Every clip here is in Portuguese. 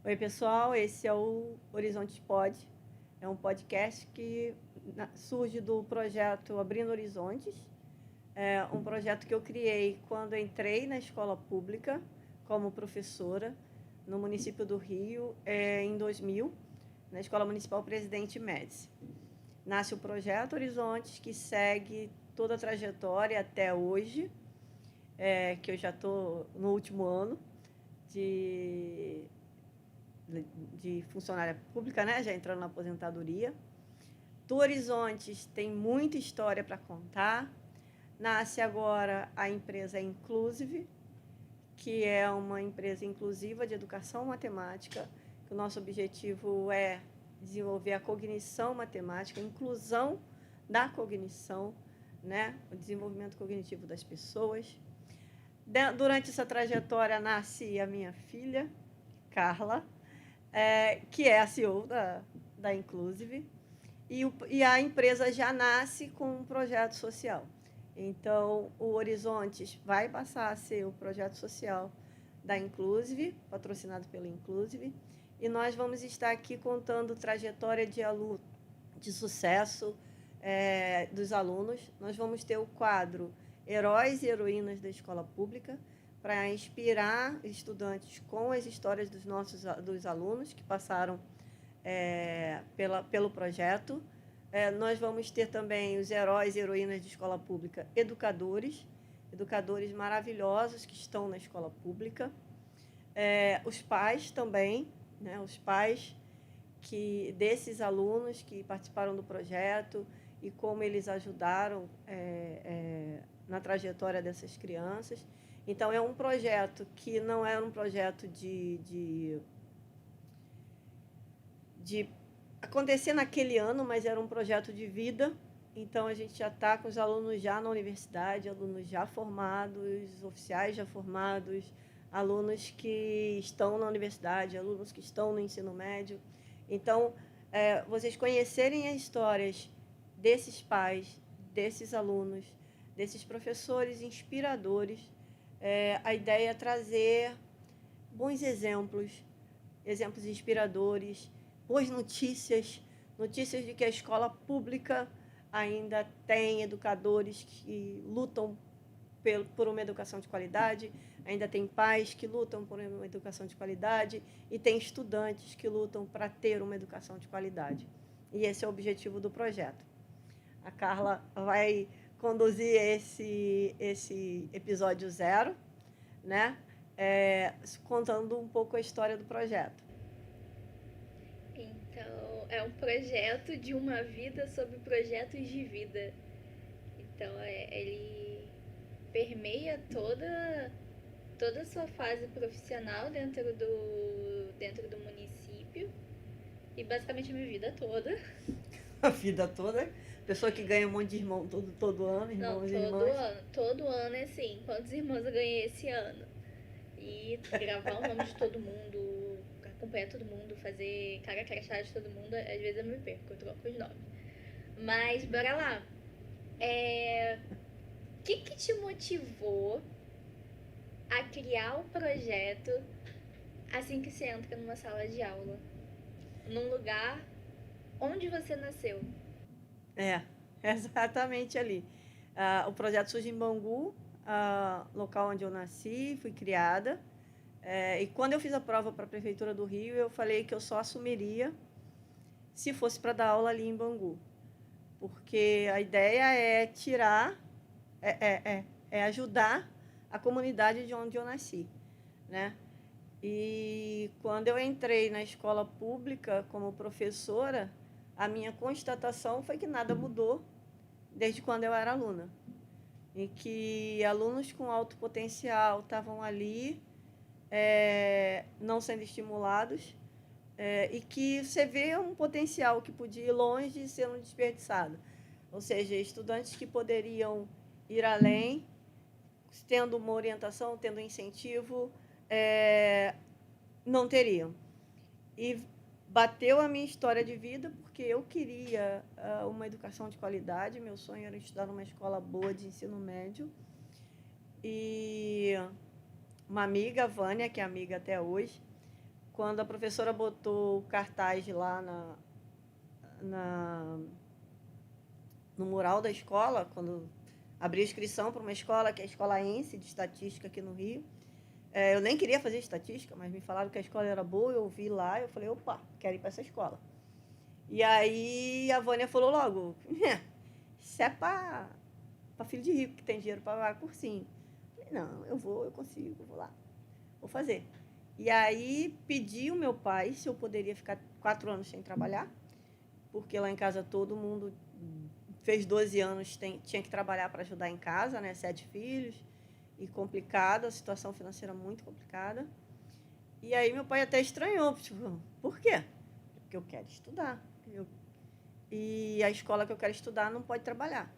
Oi, pessoal, esse é o Horizontes Pod. É um podcast que surge do projeto Abrindo Horizontes. É um projeto que eu criei quando entrei na escola pública como professora no município do Rio, em 2000, na Escola Municipal Presidente Médici. Nasce o projeto Horizontes, que segue toda a trajetória até hoje, que eu já estou no último ano de funcionária pública, né? Já entrando na aposentadoria. Do Horizontes tem muita história para contar. Nasce agora a empresa Inclusive, que é uma empresa inclusiva de educação matemática, que o nosso objetivo é desenvolver a cognição matemática, a inclusão da cognição, né? O desenvolvimento cognitivo das pessoas. Durante essa trajetória nasce a minha filha, Carla, que é a CEO da Inclusive, e a empresa já nasce com um projeto social. Então, o Horizontes vai passar a ser o projeto social da Inclusive, patrocinado pela Inclusive, e nós vamos estar aqui contando trajetória de sucesso dos alunos. Nós vamos ter o quadro Heróis e Heroínas da Escola Pública, para inspirar estudantes com as histórias dos alunos que passaram pelo projeto. Nós vamos ter também os heróis e heroínas de escola pública, educadores maravilhosos que estão na escola pública. Os pais também, né, os pais desses alunos que participaram do projeto e como eles ajudaram na trajetória dessas crianças. Então, é um projeto que não é um projeto de acontecer naquele ano, mas era um projeto de vida. Então, a gente já está com os alunos já na universidade, alunos já formados, oficiais já formados, alunos que estão na universidade, alunos que estão no ensino médio. Então, vocês conhecerem as histórias desses pais, desses alunos, desses professores inspiradores, a ideia é trazer bons exemplos inspiradores, boas notícias de que a escola pública ainda tem educadores que lutam por uma educação de qualidade, ainda tem pais que lutam por uma educação de qualidade e tem estudantes que lutam para ter uma educação de qualidade. E esse é o objetivo do projeto. A Carla vai conduzir esse episódio 0, né? Contando um pouco a história do projeto. Então, é um projeto de uma vida sobre projetos de vida. Então, ele permeia toda a sua fase profissional dentro do município e basicamente a minha vida toda. A vida toda, pessoa que ganha um monte de irmão todo ano, Não, irmãos e irmãs. todo ano é assim, quantos irmãos eu ganhei esse ano? E gravar o nome de todo mundo, acompanhar todo mundo, fazer cara crachá de todo mundo, às vezes eu me perco, eu troco os nomes. Mas bora lá. O que te motivou a criar o projeto assim que você entra numa sala de aula? Num lugar onde você nasceu? Exatamente ali. O projeto surge em Bangu, local onde eu nasci, fui criada. E quando eu fiz a prova para a Prefeitura do Rio, eu falei que eu só assumiria se fosse para dar aula ali em Bangu. Porque a ideia é ajudar a comunidade de onde eu nasci, né? E quando eu entrei na escola pública como professora, a minha constatação foi que nada mudou desde quando eu era aluna. E que alunos com alto potencial estavam ali, não sendo estimulados, e que você vê um potencial que podia ir longe sendo desperdiçado. Ou seja, estudantes que poderiam ir além, tendo uma orientação, tendo incentivo, não teriam. E bateu a minha história de vida, porque eu queria uma educação de qualidade, meu sonho era estudar numa escola boa de ensino médio. E uma amiga, Vânia, que é amiga até hoje, quando a professora botou o cartaz lá no mural da escola, quando abriu inscrição para uma escola, que é a Escola ENSE, de Estatística aqui no Rio. Eu nem queria fazer estatística, mas me falaram que a escola era boa, eu vi lá, eu falei, opa, quero ir para essa escola. E aí a Vânia falou logo, isso é para filho de rico, que tem dinheiro para pagar cursinho. Eu falei, não, eu vou, eu consigo, eu vou lá, vou fazer. E aí pedi ao meu pai se eu poderia ficar 4 anos sem trabalhar, porque lá em casa todo mundo fez 12 anos, tinha que trabalhar para ajudar em casa, né? 7 filhos, e complicado, a situação financeira muito complicada. E aí meu pai até estranhou, tipo, por quê? Porque eu quero estudar. E a escola que eu quero estudar não pode trabalhar.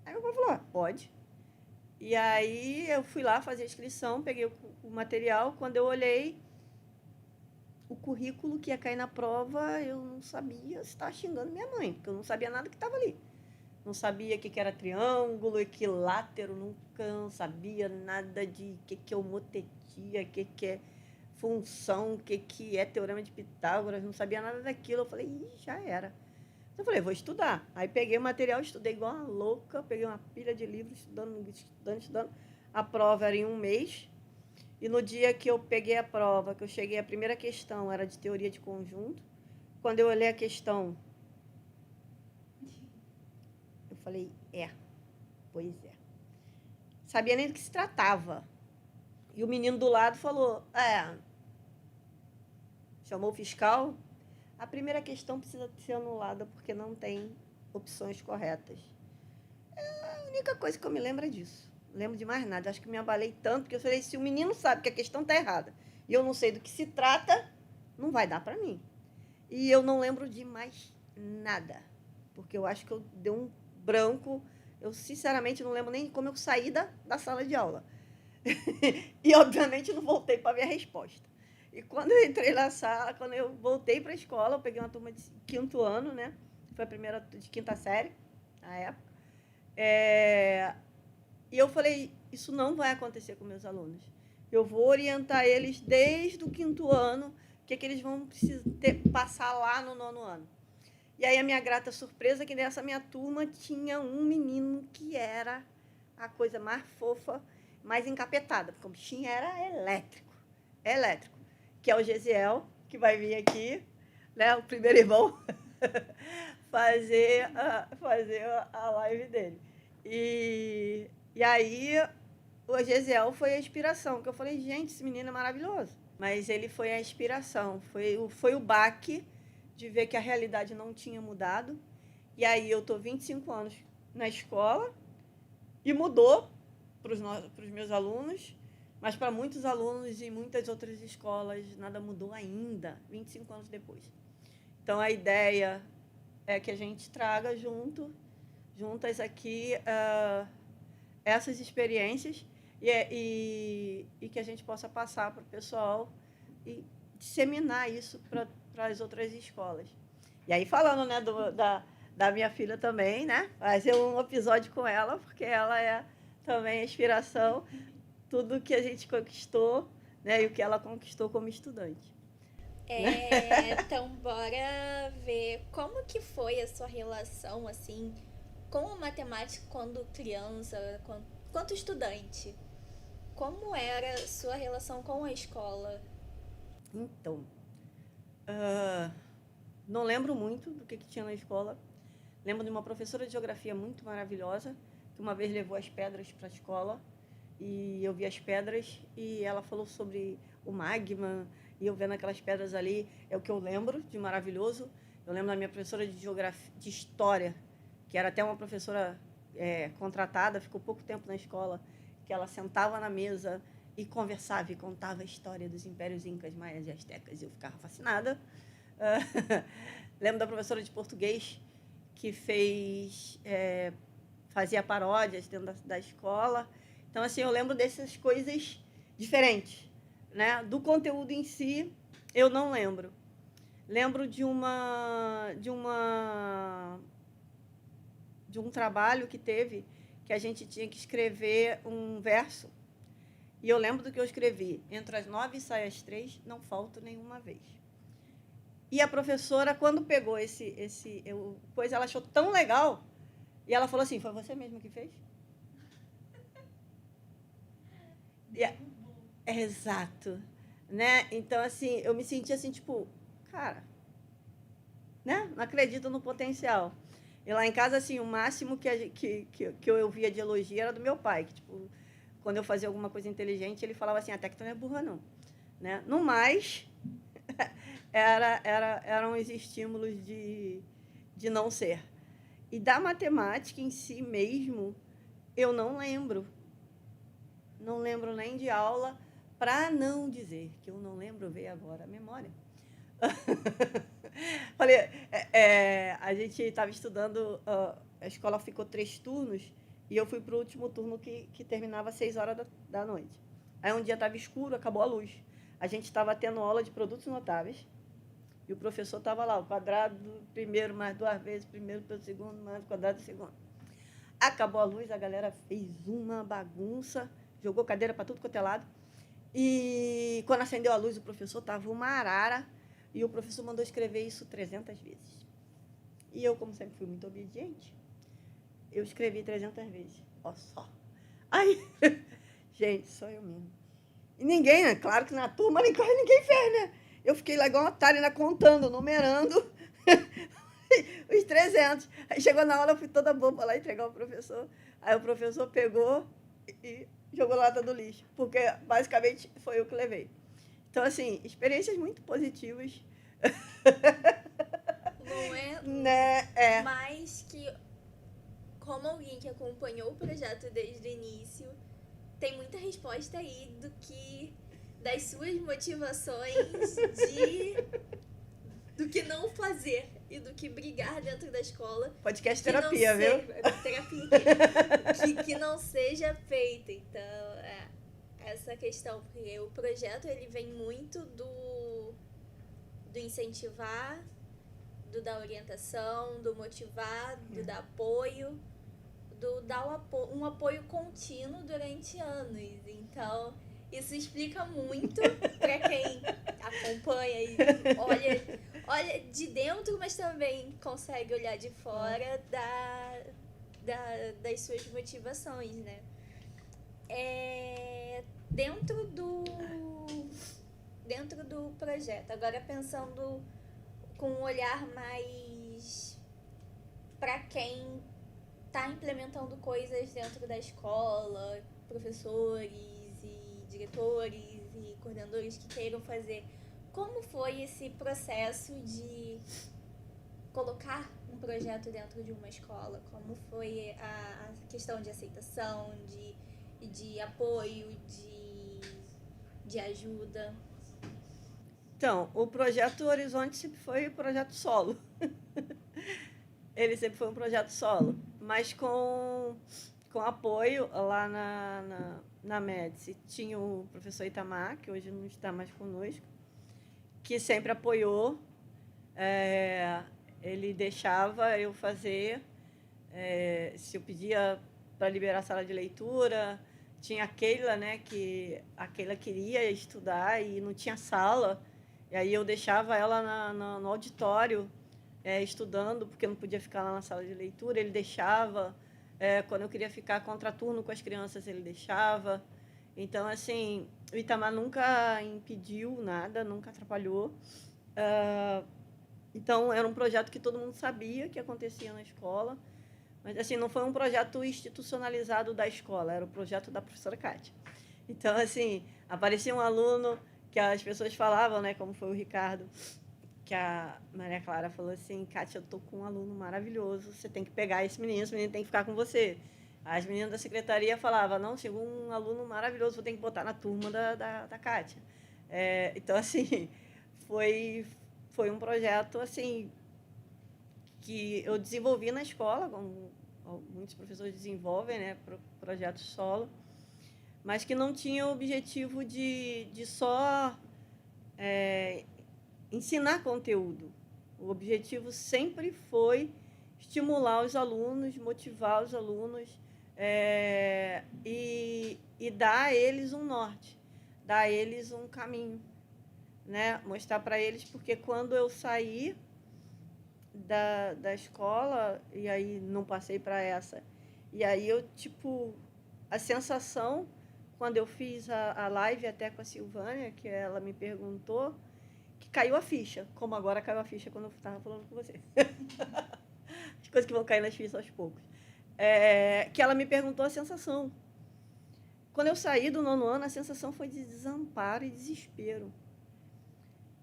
Aí meu pai falou, pode. E aí eu fui lá fazer a inscrição, peguei o material, quando eu olhei o currículo que ia cair na prova, eu não sabia se estava xingando minha mãe, porque eu não sabia nada que estava ali. Não sabia o que era triângulo, equilátero, nunca não sabia nada de o que é homotetia, o que é função, o que é teorema de Pitágoras, não sabia nada daquilo. Eu falei, já era. Então eu falei, vou estudar. Aí peguei o material, estudei igual uma louca, peguei uma pilha de livros, estudando. A prova era em 1 mês. E no dia que eu peguei a prova, que eu cheguei, a primeira questão era de teoria de conjunto. Quando eu olhei a questão, eu falei, pois é. Sabia nem do que se tratava. E o menino do lado falou, chamou o fiscal, a primeira questão precisa ser anulada porque não tem opções corretas. A única coisa que eu me lembro é disso. Não lembro de mais nada. Acho que me abalei tanto que eu falei, se o menino sabe que a questão está errada e eu não sei do que se trata, não vai dar para mim. E eu não lembro de mais nada, porque eu acho que eu dei um branco. Eu, sinceramente, não lembro nem como eu saí da sala de aula. E, obviamente, não voltei para ver a resposta. E quando eu entrei na sala, quando eu voltei para a escola, eu peguei uma turma de 5º ano, né? Foi a primeira de 5ª série, na época. E eu falei, isso não vai acontecer com meus alunos. Eu vou orientar eles desde o 5º ano, o que eles vão precisar passar lá no 9º ano. E aí a minha grata surpresa é que nessa minha turma tinha um menino que era a coisa mais fofa, mais encapetada, porque o bichinho era elétrico, que é o Gesiel, que vai vir aqui, né, o primeiro irmão, fazer a live dele. E aí o Gesiel foi a inspiração, que eu falei, gente, esse menino é maravilhoso. Mas ele foi a inspiração, foi o baque de ver que a realidade não tinha mudado. E aí eu estou 25 anos na escola e mudou para os meus alunos, mas para muitos alunos e muitas outras escolas nada mudou ainda, 25 anos depois. Então a ideia é que a gente traga juntas aqui essas experiências e que a gente possa passar para o pessoal e disseminar isso para as outras escolas. E aí, falando, né, da minha filha também, né? Fazer um episódio com ela, porque ela é também a inspiração, tudo que a gente conquistou, né, e o que ela conquistou como estudante. Então, bora ver como que foi a sua relação, assim, com a matemática quando criança, quanto estudante. Como era a sua relação com a escola? Então, não lembro muito do que tinha na escola. Lembro de uma professora de geografia muito maravilhosa, que uma vez levou as pedras para a escola, e eu vi as pedras, e ela falou sobre o magma, e eu vendo aquelas pedras ali, é o que eu lembro de maravilhoso. Eu lembro da minha professora de geografia, de história, que era até uma professora contratada, ficou pouco tempo na escola, que ela sentava na mesa e conversava e contava a história dos impérios incas, maias e astecas, e eu ficava fascinada. Lembro da professora de português, que fazia paródias dentro da escola. Então, assim, eu lembro dessas coisas diferentes, né? Do conteúdo em si, eu não lembro. Lembro de um trabalho que teve, que a gente tinha que escrever um verso, E eu lembro do que eu escrevi. Entre as 9 e sai às 3, não falto nenhuma vez. E a professora, quando pegou coisa, ela achou tão legal. E ela falou assim, foi você mesmo que fez? Exato. Né? Então, assim, eu me senti assim, tipo, cara, né? Não acredito no potencial. E lá em casa, assim, o máximo que eu via de elogio era do meu pai, que, tipo, quando eu fazia alguma coisa inteligente, ele falava assim, até que tu não é burra, não. Né? No mais, eram os estímulos de não ser. E da matemática em si mesmo, eu não lembro. Não lembro nem de aula, para não dizer que eu não lembro, veio agora a memória. Falei, a gente estava estudando, a escola ficou 3 turnos, e eu fui para o último turno que terminava às 6 horas da noite. Aí um dia estava escuro, acabou a luz. A gente estava tendo aula de produtos notáveis, e o professor estava lá, o quadrado do primeiro mais 2 vezes, primeiro pelo segundo, mais o quadrado do segundo. Acabou a luz, a galera fez uma bagunça, jogou cadeira para tudo quanto é lado. E quando acendeu a luz, o professor estava uma arara, e o professor mandou escrever isso 300 vezes. E eu, como sempre fui muito obediente, eu escrevi 300 vezes. Ó só. Aí, gente, só eu mesmo. E ninguém, né? Claro que na turma ninguém fez, né? Eu fiquei lá igual uma otária, né? Contando, numerando os 300. Aí chegou na aula, eu fui toda boba lá entregar ao professor. Aí o professor pegou e jogou lata do lixo, porque basicamente foi eu que levei. Então, assim, experiências muito positivas. Não é? Né? Mas que, como alguém que acompanhou o projeto desde o início, tem muita resposta aí das suas motivações do que não fazer e do que brigar dentro da escola. Podcast terapia, viu? Terapia. Que não seja feita. Então, essa questão, porque o projeto ele vem muito do incentivar, do dar orientação, do motivar, do dar apoio, do dar um apoio contínuo durante anos. Então, isso explica muito para quem acompanha e olha de dentro, mas também consegue olhar de fora das suas motivações, né? Dentro do projeto, agora pensando com um olhar mais para quem está implementando coisas dentro da escola, professores e diretores e coordenadores que queiram fazer. Como foi esse processo de colocar um projeto dentro de uma escola? Como foi a questão de aceitação, de apoio, de ajuda? Então, o projeto Horizonte sempre foi um projeto solo. Ele sempre foi um projeto solo, mas com apoio lá na Médici. Tinha o professor Itamar, que hoje não está mais conosco, que sempre apoiou. Ele deixava eu fazer, se eu pedia para liberar a sala de leitura. Tinha a Keila, né, que a Keila queria estudar e não tinha sala. E aí eu deixava ela no auditório, estudando, porque eu não podia ficar lá na sala de leitura. Ele deixava. Quando eu queria ficar contraturno com as crianças, ele deixava. Então, assim, o Itamar nunca impediu nada, nunca atrapalhou. Então, era um projeto que todo mundo sabia que acontecia na escola. Mas, assim, não foi um projeto institucionalizado da escola, era o projeto da professora Kátia. Então, assim, aparecia um aluno que as pessoas falavam, né, como foi o Ricardo, que a Maria Clara falou assim, Kátia, eu tô com um aluno maravilhoso, você tem que pegar esse menino tem que ficar com você. As meninas da secretaria falavam, não, chegou um aluno maravilhoso, vou ter que botar na turma da Kátia. Então, assim, foi um projeto, assim, que eu desenvolvi na escola, como muitos professores desenvolvem, né, projetos solo, mas que não tinha o objetivo de só ensinar conteúdo. O objetivo sempre foi estimular os alunos, motivar os alunos, e dar a eles um norte, dar a eles um caminho, né? Mostrar para eles, porque quando eu saí da escola, e aí não passei para essa, e aí eu, tipo, a sensação, quando eu fiz a live até com a Silvânia, que ela me perguntou, que caiu a ficha, como agora caiu a ficha quando eu estava falando com você. As coisas que vão cair nas fichas aos poucos. Que ela me perguntou a sensação. Quando eu saí do 9º ano, a sensação foi de desamparo e desespero.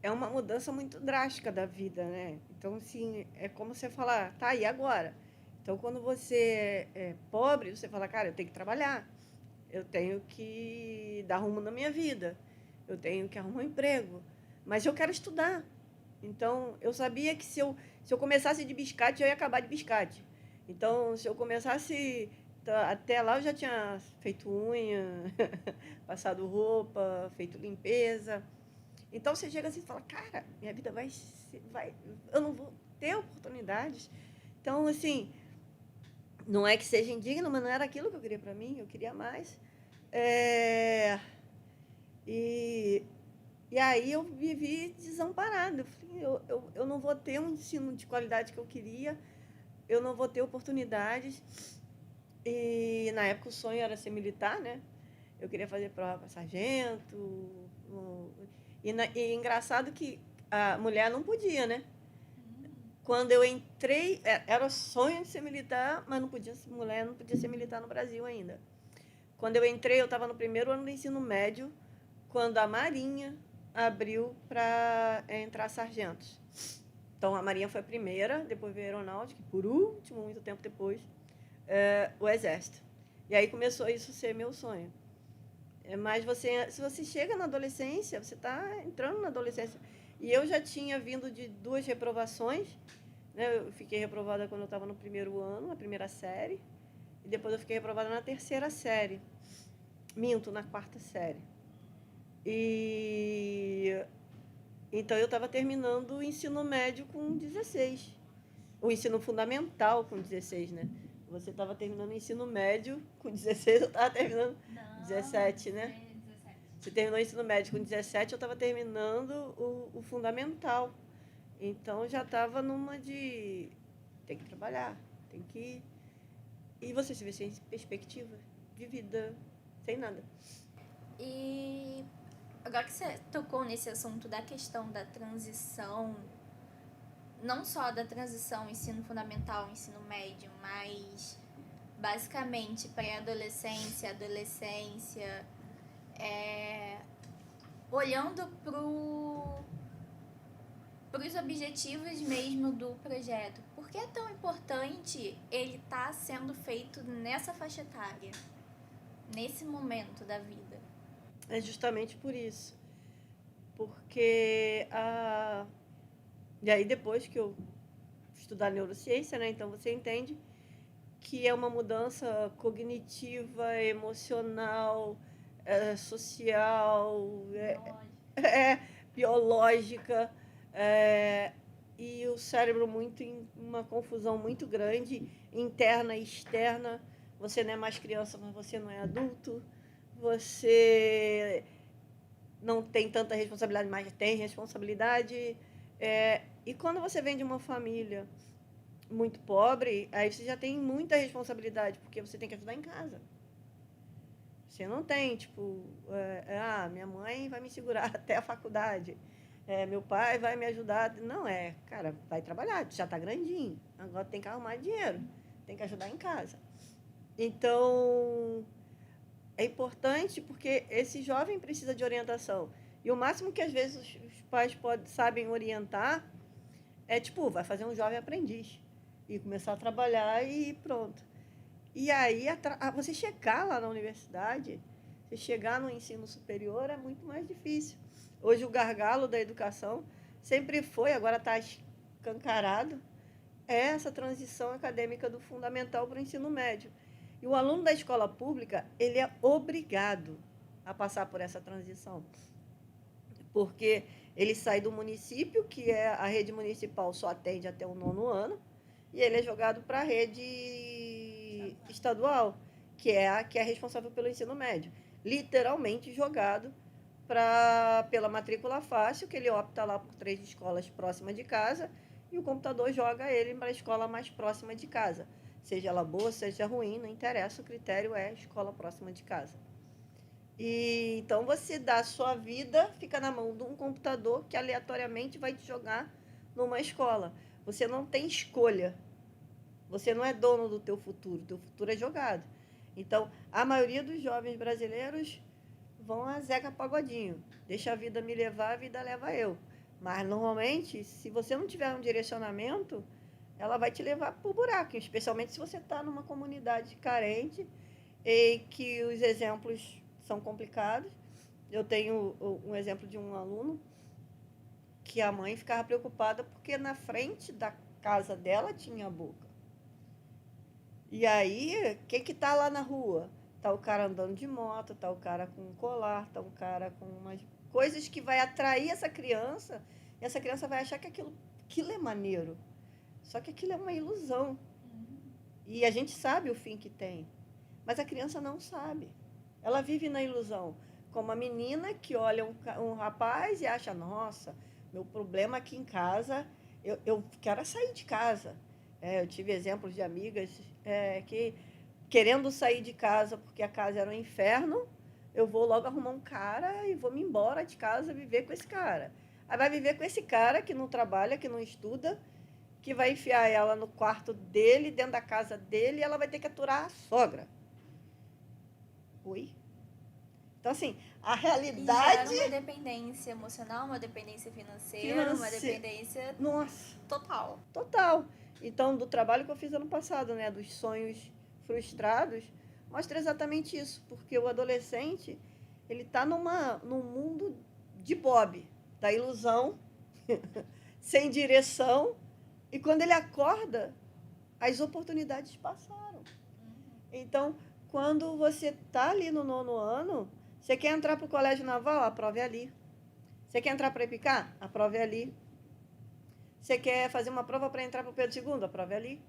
É uma mudança muito drástica da vida, né? Então, assim, é como você falar, tá, e agora? Então, quando você é pobre, você fala, cara, eu tenho que trabalhar, eu tenho que dar rumo na minha vida, eu tenho que arrumar um emprego, mas eu quero estudar. Então, eu sabia que se eu começasse de biscate, eu ia acabar de biscate. Então, se eu começasse... Até lá eu já tinha feito unha, passado roupa, feito limpeza. Então, você chega assim e fala, cara, minha vida vai... Eu não vou ter oportunidades. Então, assim, não é que seja indigno, mas não era aquilo que eu queria para mim, eu queria mais. E aí eu vivi desamparada. Eu não vou ter um ensino de qualidade que eu queria, eu não vou ter oportunidades. E na época o sonho era ser militar, né? Eu queria fazer prova para sargento. E engraçado que a mulher não podia, né? Quando eu entrei, era sonho de ser militar, mas mulher não podia ser militar no Brasil ainda. Quando eu entrei, eu estava no 1º ano do ensino médio, quando a Marinha abriu para entrar sargentos. Então, a Marinha foi a primeira, depois veio a Aeronáutica, e por último, muito tempo depois, o Exército. E aí começou isso a ser meu sonho. Mas se você chega na adolescência, você está entrando na adolescência. E eu já tinha vindo de 2 reprovações, né? Eu fiquei reprovada quando eu estava no 1º ano, na 1ª série, e depois eu fiquei reprovada na 3ª série. Minto, na 4ª série. Então, eu estava terminando o ensino médio com 16. O ensino fundamental com 16, né? Você estava terminando o ensino médio com 16, eu estava terminando 17, né? 17. Você terminou o ensino médio com 17, eu estava terminando o fundamental. Então, eu já estava numa de... Tem que trabalhar, tem que... E você se vê sem perspectiva de vida, sem nada. E agora que você tocou nesse assunto da questão da transição, não só da transição ensino fundamental, ensino médio, mas basicamente pré-adolescência, adolescência, olhando para os objetivos mesmo do projeto. Por que é tão importante ele estar sendo feito nessa faixa etária, nesse momento da vida? É justamente por isso. Porque E aí, depois que eu estudar neurociência, né? Então, você entende que é uma mudança cognitiva, emocional, social, biológica, e o cérebro muito em uma confusão muito grande, interna e externa. Você não é mais criança, mas você não é adulto. Você não tem tanta responsabilidade, mas tem responsabilidade. E quando você vem de uma família muito pobre, aí você já tem muita responsabilidade, porque você tem que ajudar em casa. Você não tem, tipo, minha mãe vai me segurar até a faculdade, meu pai vai me ajudar. Não, cara, vai trabalhar, já está grandinho, agora tem que arrumar dinheiro, tem que ajudar em casa. Então, é importante porque esse jovem precisa de orientação. E o máximo que às vezes os pais sabem orientar é, tipo, vai fazer um jovem aprendiz e começar a trabalhar e pronto. E aí, você chegar lá na universidade, você chegar no ensino superior é muito mais difícil. Hoje, o gargalo da educação sempre foi, agora está escancarado, essa transição acadêmica do fundamental para o ensino médio. E o aluno da escola pública, ele é obrigado a passar por essa transição. Porque ele sai do município, que é a rede municipal só atende até o 9º ano, e ele é jogado para a rede estadual. que é responsável pelo ensino médio. Literalmente jogado pela matrícula fácil, que ele opta lá por 3 escolas próximas de casa, e o computador joga ele para a escola mais próxima de casa. Seja ela boa, seja ruim, não interessa, o critério é escola próxima de casa. E então você dá a sua vida, fica na mão de um computador que aleatoriamente vai te jogar numa escola. Você não tem escolha. Você não é dono do teu futuro é jogado. Então, a maioria dos jovens brasileiros vão a Zeca Pagodinho. Deixa a vida me levar, a vida leva eu. Mas, normalmente, se você não tiver um direcionamento, ela vai te levar para o buraco, especialmente se você está numa comunidade carente e que os exemplos são complicados. Eu tenho um exemplo de um aluno que a mãe ficava preocupada porque na frente da casa dela tinha a boca. E aí, o que está lá na rua? Está o cara andando de moto, está o cara com um colar, está o cara com umas coisas que vai atrair essa criança, e essa criança vai achar que aquilo é maneiro. Só que aquilo é uma ilusão. E a gente sabe o fim que tem. Mas a criança não sabe. Ela vive na ilusão. Como a menina que olha um rapaz e acha, nossa, meu problema aqui em casa, eu quero sair de casa. Eu tive exemplos de amigas que, querendo sair de casa porque a casa era um inferno, eu vou logo arrumar um cara e vou me embora de casa viver com esse cara. Aí vai viver com esse cara que não trabalha, que não estuda, que vai enfiar ela no quarto dele, dentro da casa dele, e ela vai ter que aturar a sogra. Oi? Então, assim, a realidade... E gera uma dependência emocional, uma dependência financeira, uma dependência... Nossa. Total. Total. Então, do trabalho que eu fiz ano passado, né, dos sonhos frustrados, mostra exatamente isso, porque o adolescente, ele está num mundo de Bob, da ilusão, sem direção, e quando ele acorda, as oportunidades passaram. Então, quando você está ali no 9º ano, você quer entrar para o colégio naval? A prova é ali. Você quer entrar para Epicar? A prova é ali. Você quer fazer uma prova para entrar para o Pedro II? A prova é ali.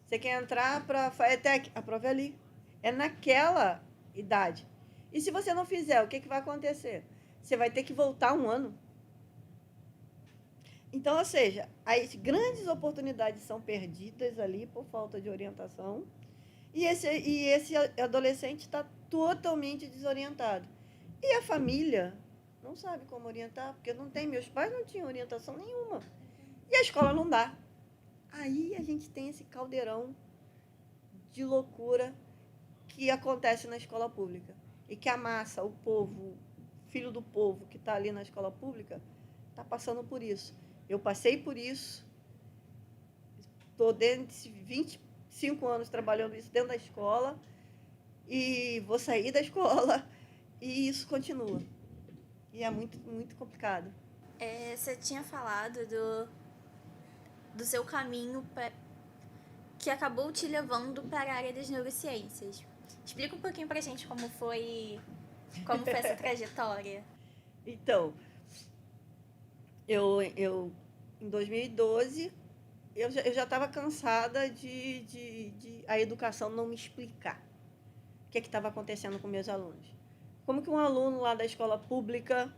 Você quer entrar para a FAETEC? A prova é ali. É naquela idade. E se você não fizer, o que vai acontecer? Você vai ter que voltar um ano. Então, ou seja, as grandes oportunidades são perdidas ali por falta de orientação. E esse adolescente está totalmente desorientado. E a família não sabe como orientar, porque não tem. Meus pais não tinham orientação nenhuma. E a escola não dá. Aí a gente tem esse caldeirão de loucura que acontece na escola pública. E que a massa, o povo, filho do povo que está ali na escola pública, está passando por isso. Eu passei por isso. Estou dentro de 25 anos trabalhando isso dentro da escola. E vou sair da escola. E isso continua. E é muito, muito complicado. Você tinha falado do seu caminho que acabou te levando para a área das neurociências. Explica um pouquinho pra gente como foi essa trajetória. Então, eu em 2012, eu já estava cansada de a educação não me explicar o que estava acontecendo com meus alunos. Como que um aluno lá da escola pública,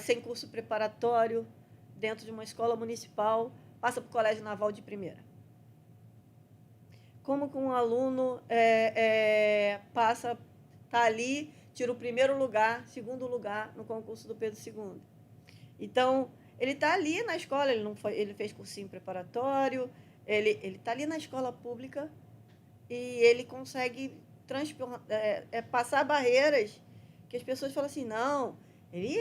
sem curso preparatório, dentro de uma escola municipal, passa para o colégio naval de primeira? Como que um aluno está ali, tira o primeiro lugar, segundo lugar no concurso do Pedro II? Então, ele está ali na escola, ele fez cursinho preparatório, ele está ali na escola pública e ele consegue passar barreiras que as pessoas falam assim, não,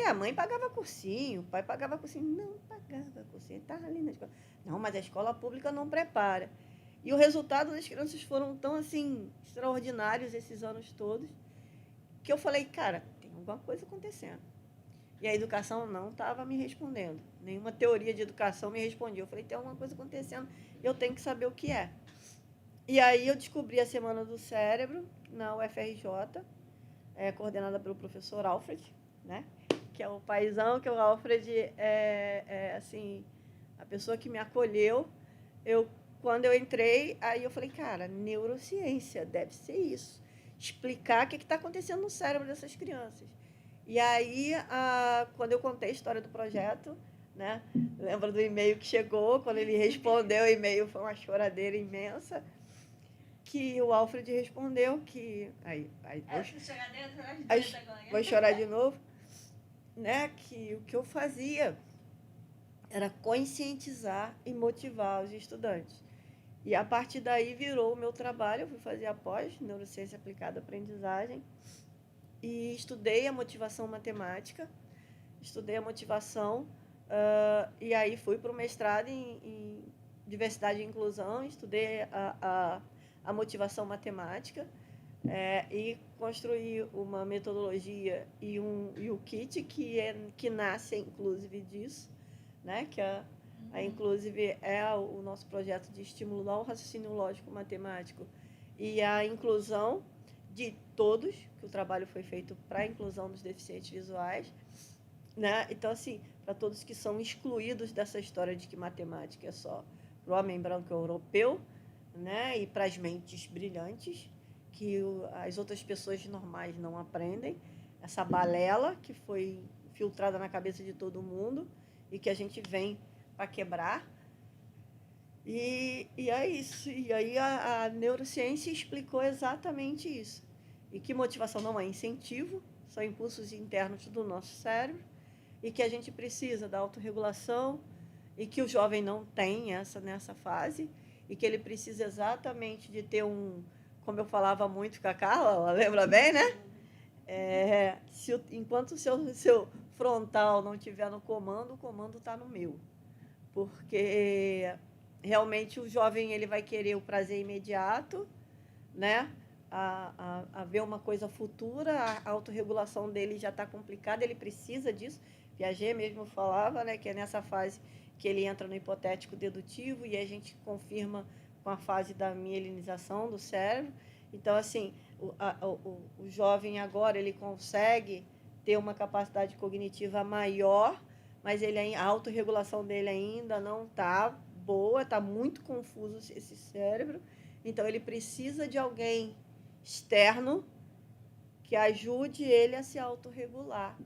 a mãe pagava cursinho, o pai pagava cursinho. Não pagava cursinho, ele estava ali na escola. Não, mas a escola pública não prepara. E o resultado das crianças foram tão, assim, extraordinários esses anos todos, que eu falei, cara, tem alguma coisa acontecendo. E a educação não estava me respondendo. Nenhuma teoria de educação me respondia. Eu falei, tem alguma coisa acontecendo, eu tenho que saber o que é. E aí eu descobri a Semana do Cérebro, na UFRJ, coordenada pelo professor Alfred, né? Que é o paizão, que o Alfred assim, a pessoa que me acolheu. Quando eu entrei, aí eu falei, cara, neurociência, deve ser isso. explicar o que está acontecendo no cérebro dessas crianças. E aí, quando eu contei a história do projeto, né, lembra do e-mail que chegou, quando ele respondeu o e-mail, foi uma choradeira imensa, que o Alfred respondeu que... Vou chorar de novo. Né, que o que eu fazia era conscientizar e motivar os estudantes. E a partir daí virou o meu trabalho. Eu fui fazer a pós, Neurociência Aplicada à Aprendizagem, e estudei a motivação matemática, estudei a motivação, e aí fui para o mestrado em diversidade e inclusão, estudei a motivação matemática, e construí uma metodologia e o kit que nasce, inclusive, disso, né? Que a Inclusive é o nosso projeto de estímulo ao raciocínio lógico matemático e a inclusão de todos, que o trabalho foi feito para a inclusão dos deficientes visuais, né? Então, assim, para todos que são excluídos dessa história de que matemática é só para o homem branco europeu, né? E para as mentes brilhantes, que as outras pessoas normais não aprendem, essa balela que foi filtrada na cabeça de todo mundo e que a gente vem para quebrar. E é isso. E aí a neurociência explicou exatamente isso. E que motivação não é incentivo, são impulsos internos do nosso cérebro, e que a gente precisa da autorregulação, e que o jovem não tem nessa fase, e que ele precisa exatamente de ter como eu falava muito com a Carla, lembra bem, né? Enquanto o seu frontal não estiver no comando, o comando está no meu. Porque realmente o jovem ele vai querer o prazer imediato, né? A ver uma coisa futura, a autorregulação dele já está complicada, ele precisa disso. Piaget mesmo falava, né, que é nessa fase que ele entra no hipotético dedutivo e a gente confirma com a fase da mielinização do cérebro. Então, assim, o jovem agora ele consegue ter uma capacidade cognitiva maior, mas a autorregulação dele ainda não está boa, está muito confuso esse cérebro. Então, ele precisa de alguém externo que ajude ele a se autorregular,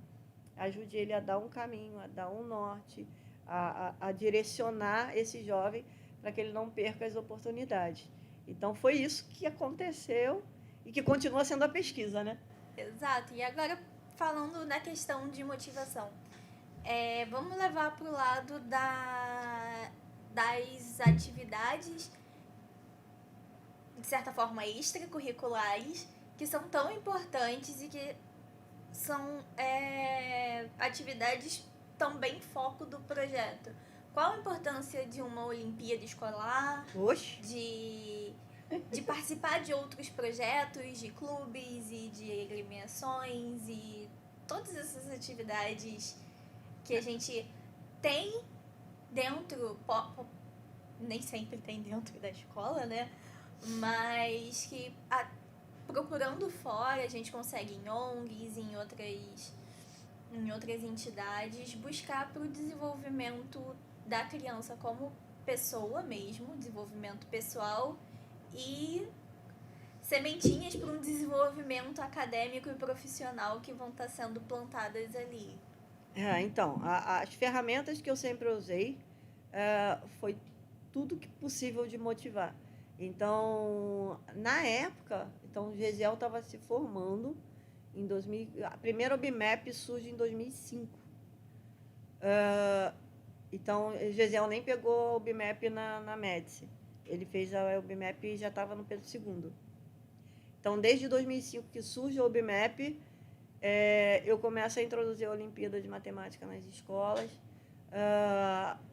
ajude ele a dar um caminho, a dar um norte, a direcionar esse jovem para que ele não perca as oportunidades. Então, foi isso que aconteceu e que continua sendo a pesquisa, né? Exato. E agora, falando na questão de motivação, vamos levar para o lado das atividades, de certa forma, extracurriculares, que são tão importantes e que são atividades também foco do projeto. Qual a importância de uma Olimpíada escolar? Oxe. De participar de outros projetos, de clubes e de agremiações e todas essas atividades que a gente tem dentro, nem sempre tem dentro da escola, né? Mas que procurando fora a gente consegue em ONGs, em outras entidades, buscar para o desenvolvimento da criança como pessoa mesmo, desenvolvimento pessoal e sementinhas para um desenvolvimento acadêmico e profissional que vão estar sendo plantadas ali. Então, as ferramentas que eu sempre usei foi tudo que possível de motivar. Então, na época, o Gesiel estava se formando em 2000. A primeira OBMAP surge em 2005. Então, o Gesiel nem pegou a OBMAP na Médici. Ele fez a OBMAP e já estava no Pedro II. Então, desde 2005 que surge a OBMAP, eu começo a introduzir a Olimpíada de Matemática nas escolas.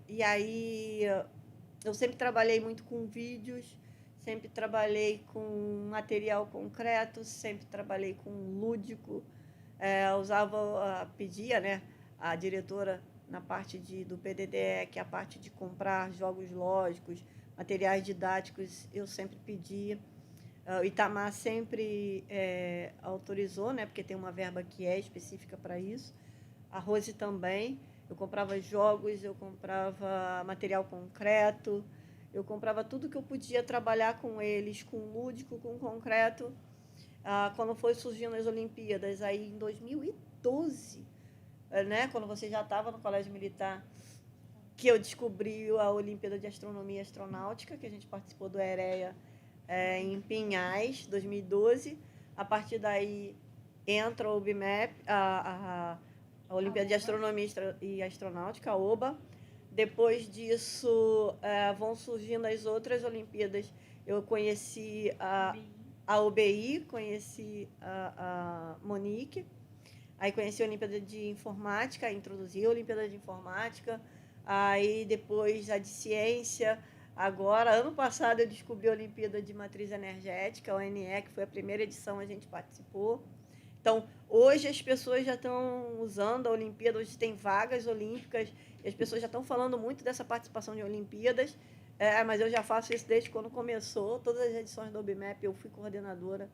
E aí, eu sempre trabalhei muito com vídeos, sempre trabalhei com material concreto, sempre trabalhei com lúdico. Pedia, né, a diretora na parte do PDDE, que é a parte de comprar jogos lógicos, materiais didáticos, eu sempre pedia. O Itamar sempre autorizou, né, porque tem uma verba que é específica para isso. A Rose também. Eu comprava jogos, eu comprava material concreto, eu comprava tudo que eu podia trabalhar com eles, com lúdico, com concreto. quando foi surgindo as Olimpíadas, aí em 2012, né, quando você já estava no Colégio Militar, que eu descobri a Olimpíada de Astronomia e Astronáutica, que a gente participou do EREA em Pinhais, 2012. A partir daí entra o BMAP, a Olimpíada de Astronomia e Astronáutica, a OBA. Depois disso, vão surgindo as outras Olimpíadas. Eu conheci a OBI, conheci a Monique, aí conheci a Olimpíada de Informática, introduzi a Olimpíada de Informática, aí depois a de Ciência. Agora, ano passado, eu descobri a Olimpíada de Matriz Energética, a ONE, que foi a primeira edição, a gente participou. Então, hoje as pessoas já estão usando a Olimpíada, hoje tem vagas olímpicas, e as pessoas já estão falando muito dessa participação de Olimpíadas, mas eu já faço isso desde quando começou. Todas as edições do OBMAP eu fui coordenadora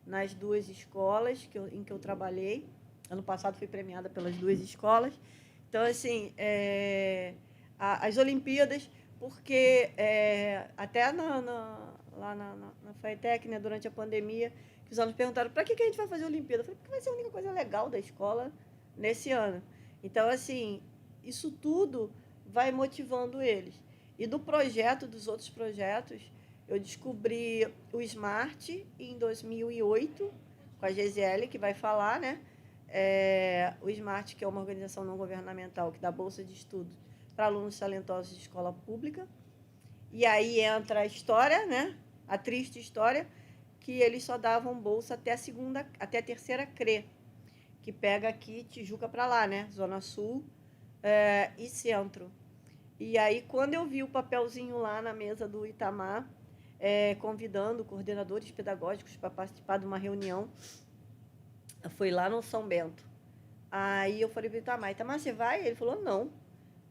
nas 2 escolas em que eu trabalhei. Ano passado fui premiada pelas 2 escolas. Então, assim, as Olimpíadas, porque até lá na FATEC, né, durante a pandemia, os alunos perguntaram para que a gente vai fazer a Olimpíada. Eu falei, porque vai ser a única coisa legal da escola nesse ano. Então, assim, isso tudo vai motivando eles. E do projeto, dos outros projetos, eu descobri o SMART em 2008, com a Gisele, que vai falar, né? O SMART, que é uma organização não governamental que dá bolsa de estudo para alunos talentosos de escola pública. E aí entra a história, né? A triste história, que eles só davam bolsa até a terceira CRE, que pega aqui Tijuca para lá, né? Zona Sul e Centro. E aí, quando eu vi o papelzinho lá na mesa do Itamar, convidando coordenadores pedagógicos para participar de uma reunião, foi lá no São Bento. Aí eu falei para o Itamar, você vai? Ele falou, não.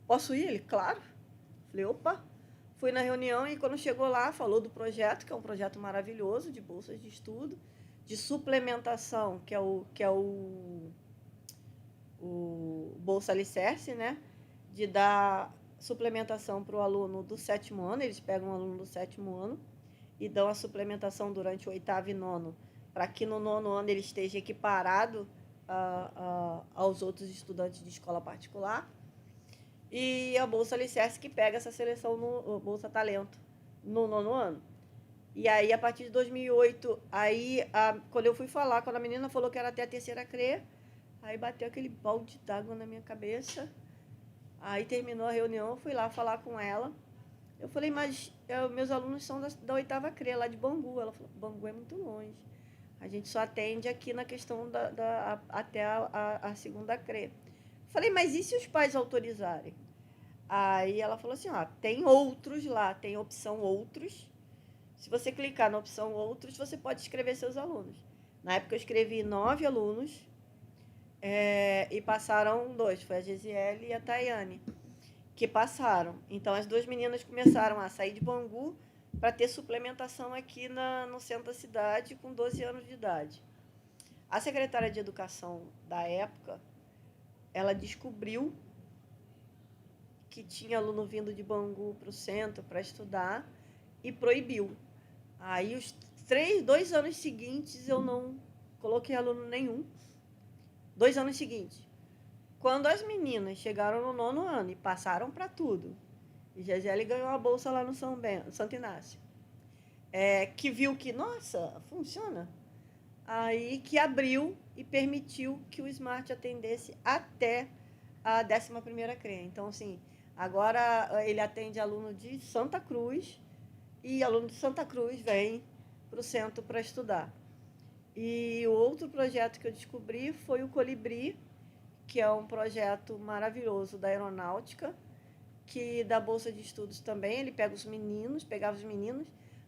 Posso ir? Ele, claro. Falei, opa. Fui na reunião e, quando chegou lá, falou do projeto, que é um projeto maravilhoso, de bolsas de estudo, de suplementação, que é o Bolsa Alicerce, né? De dar suplementação para o aluno do 7º ano. Eles pegam um aluno do 7º ano e dão a suplementação durante o 8º e 9º, para que no 9º ano ele esteja equiparado aos outros estudantes de escola particular. E a Bolsa Alicerce, que pega essa seleção no Bolsa Talento no 9º ano. E aí, a partir de 2008, quando eu fui falar, quando a menina falou que era até a terceira CRE, aí bateu aquele balde d'água na minha cabeça. Aí terminou a reunião, eu fui lá falar com ela. Eu falei, mas meus alunos são da 8ª CRE, lá de Bangu. Ela falou, Bangu é muito longe. A gente só atende aqui na questão até a 2ª CRE. Falei, mas e se os pais autorizarem? Aí ela falou assim, tem outros lá, tem a opção outros. Se você clicar na opção outros, você pode escrever seus alunos. Na época eu escrevi 9 alunos e passaram 2, foi a Gisele e a Tayane, que passaram. Então as 2 meninas começaram a sair de Bangu para ter suplementação aqui no centro da cidade, com 12 anos de idade. A secretária de Educação da época, ela descobriu que tinha aluno vindo de Bangu para o centro para estudar e proibiu. Aí, os 2 anos seguintes, eu não coloquei aluno nenhum. 2 anos seguintes. Quando as meninas chegaram no 9º ano e passaram para tudo, e Gisele ganhou a bolsa lá no Santo Inácio, que viu que, nossa, funciona, aí que abriu e permitiu que o SMART atendesse até a 11ª CRE. Então, assim, agora ele atende aluno de Santa Cruz e aluno de Santa Cruz vem para o centro para estudar. E o outro projeto que eu descobri foi o Colibri, que é um projeto maravilhoso da aeronáutica, que dá bolsa de estudos também. Ele pegava os meninos,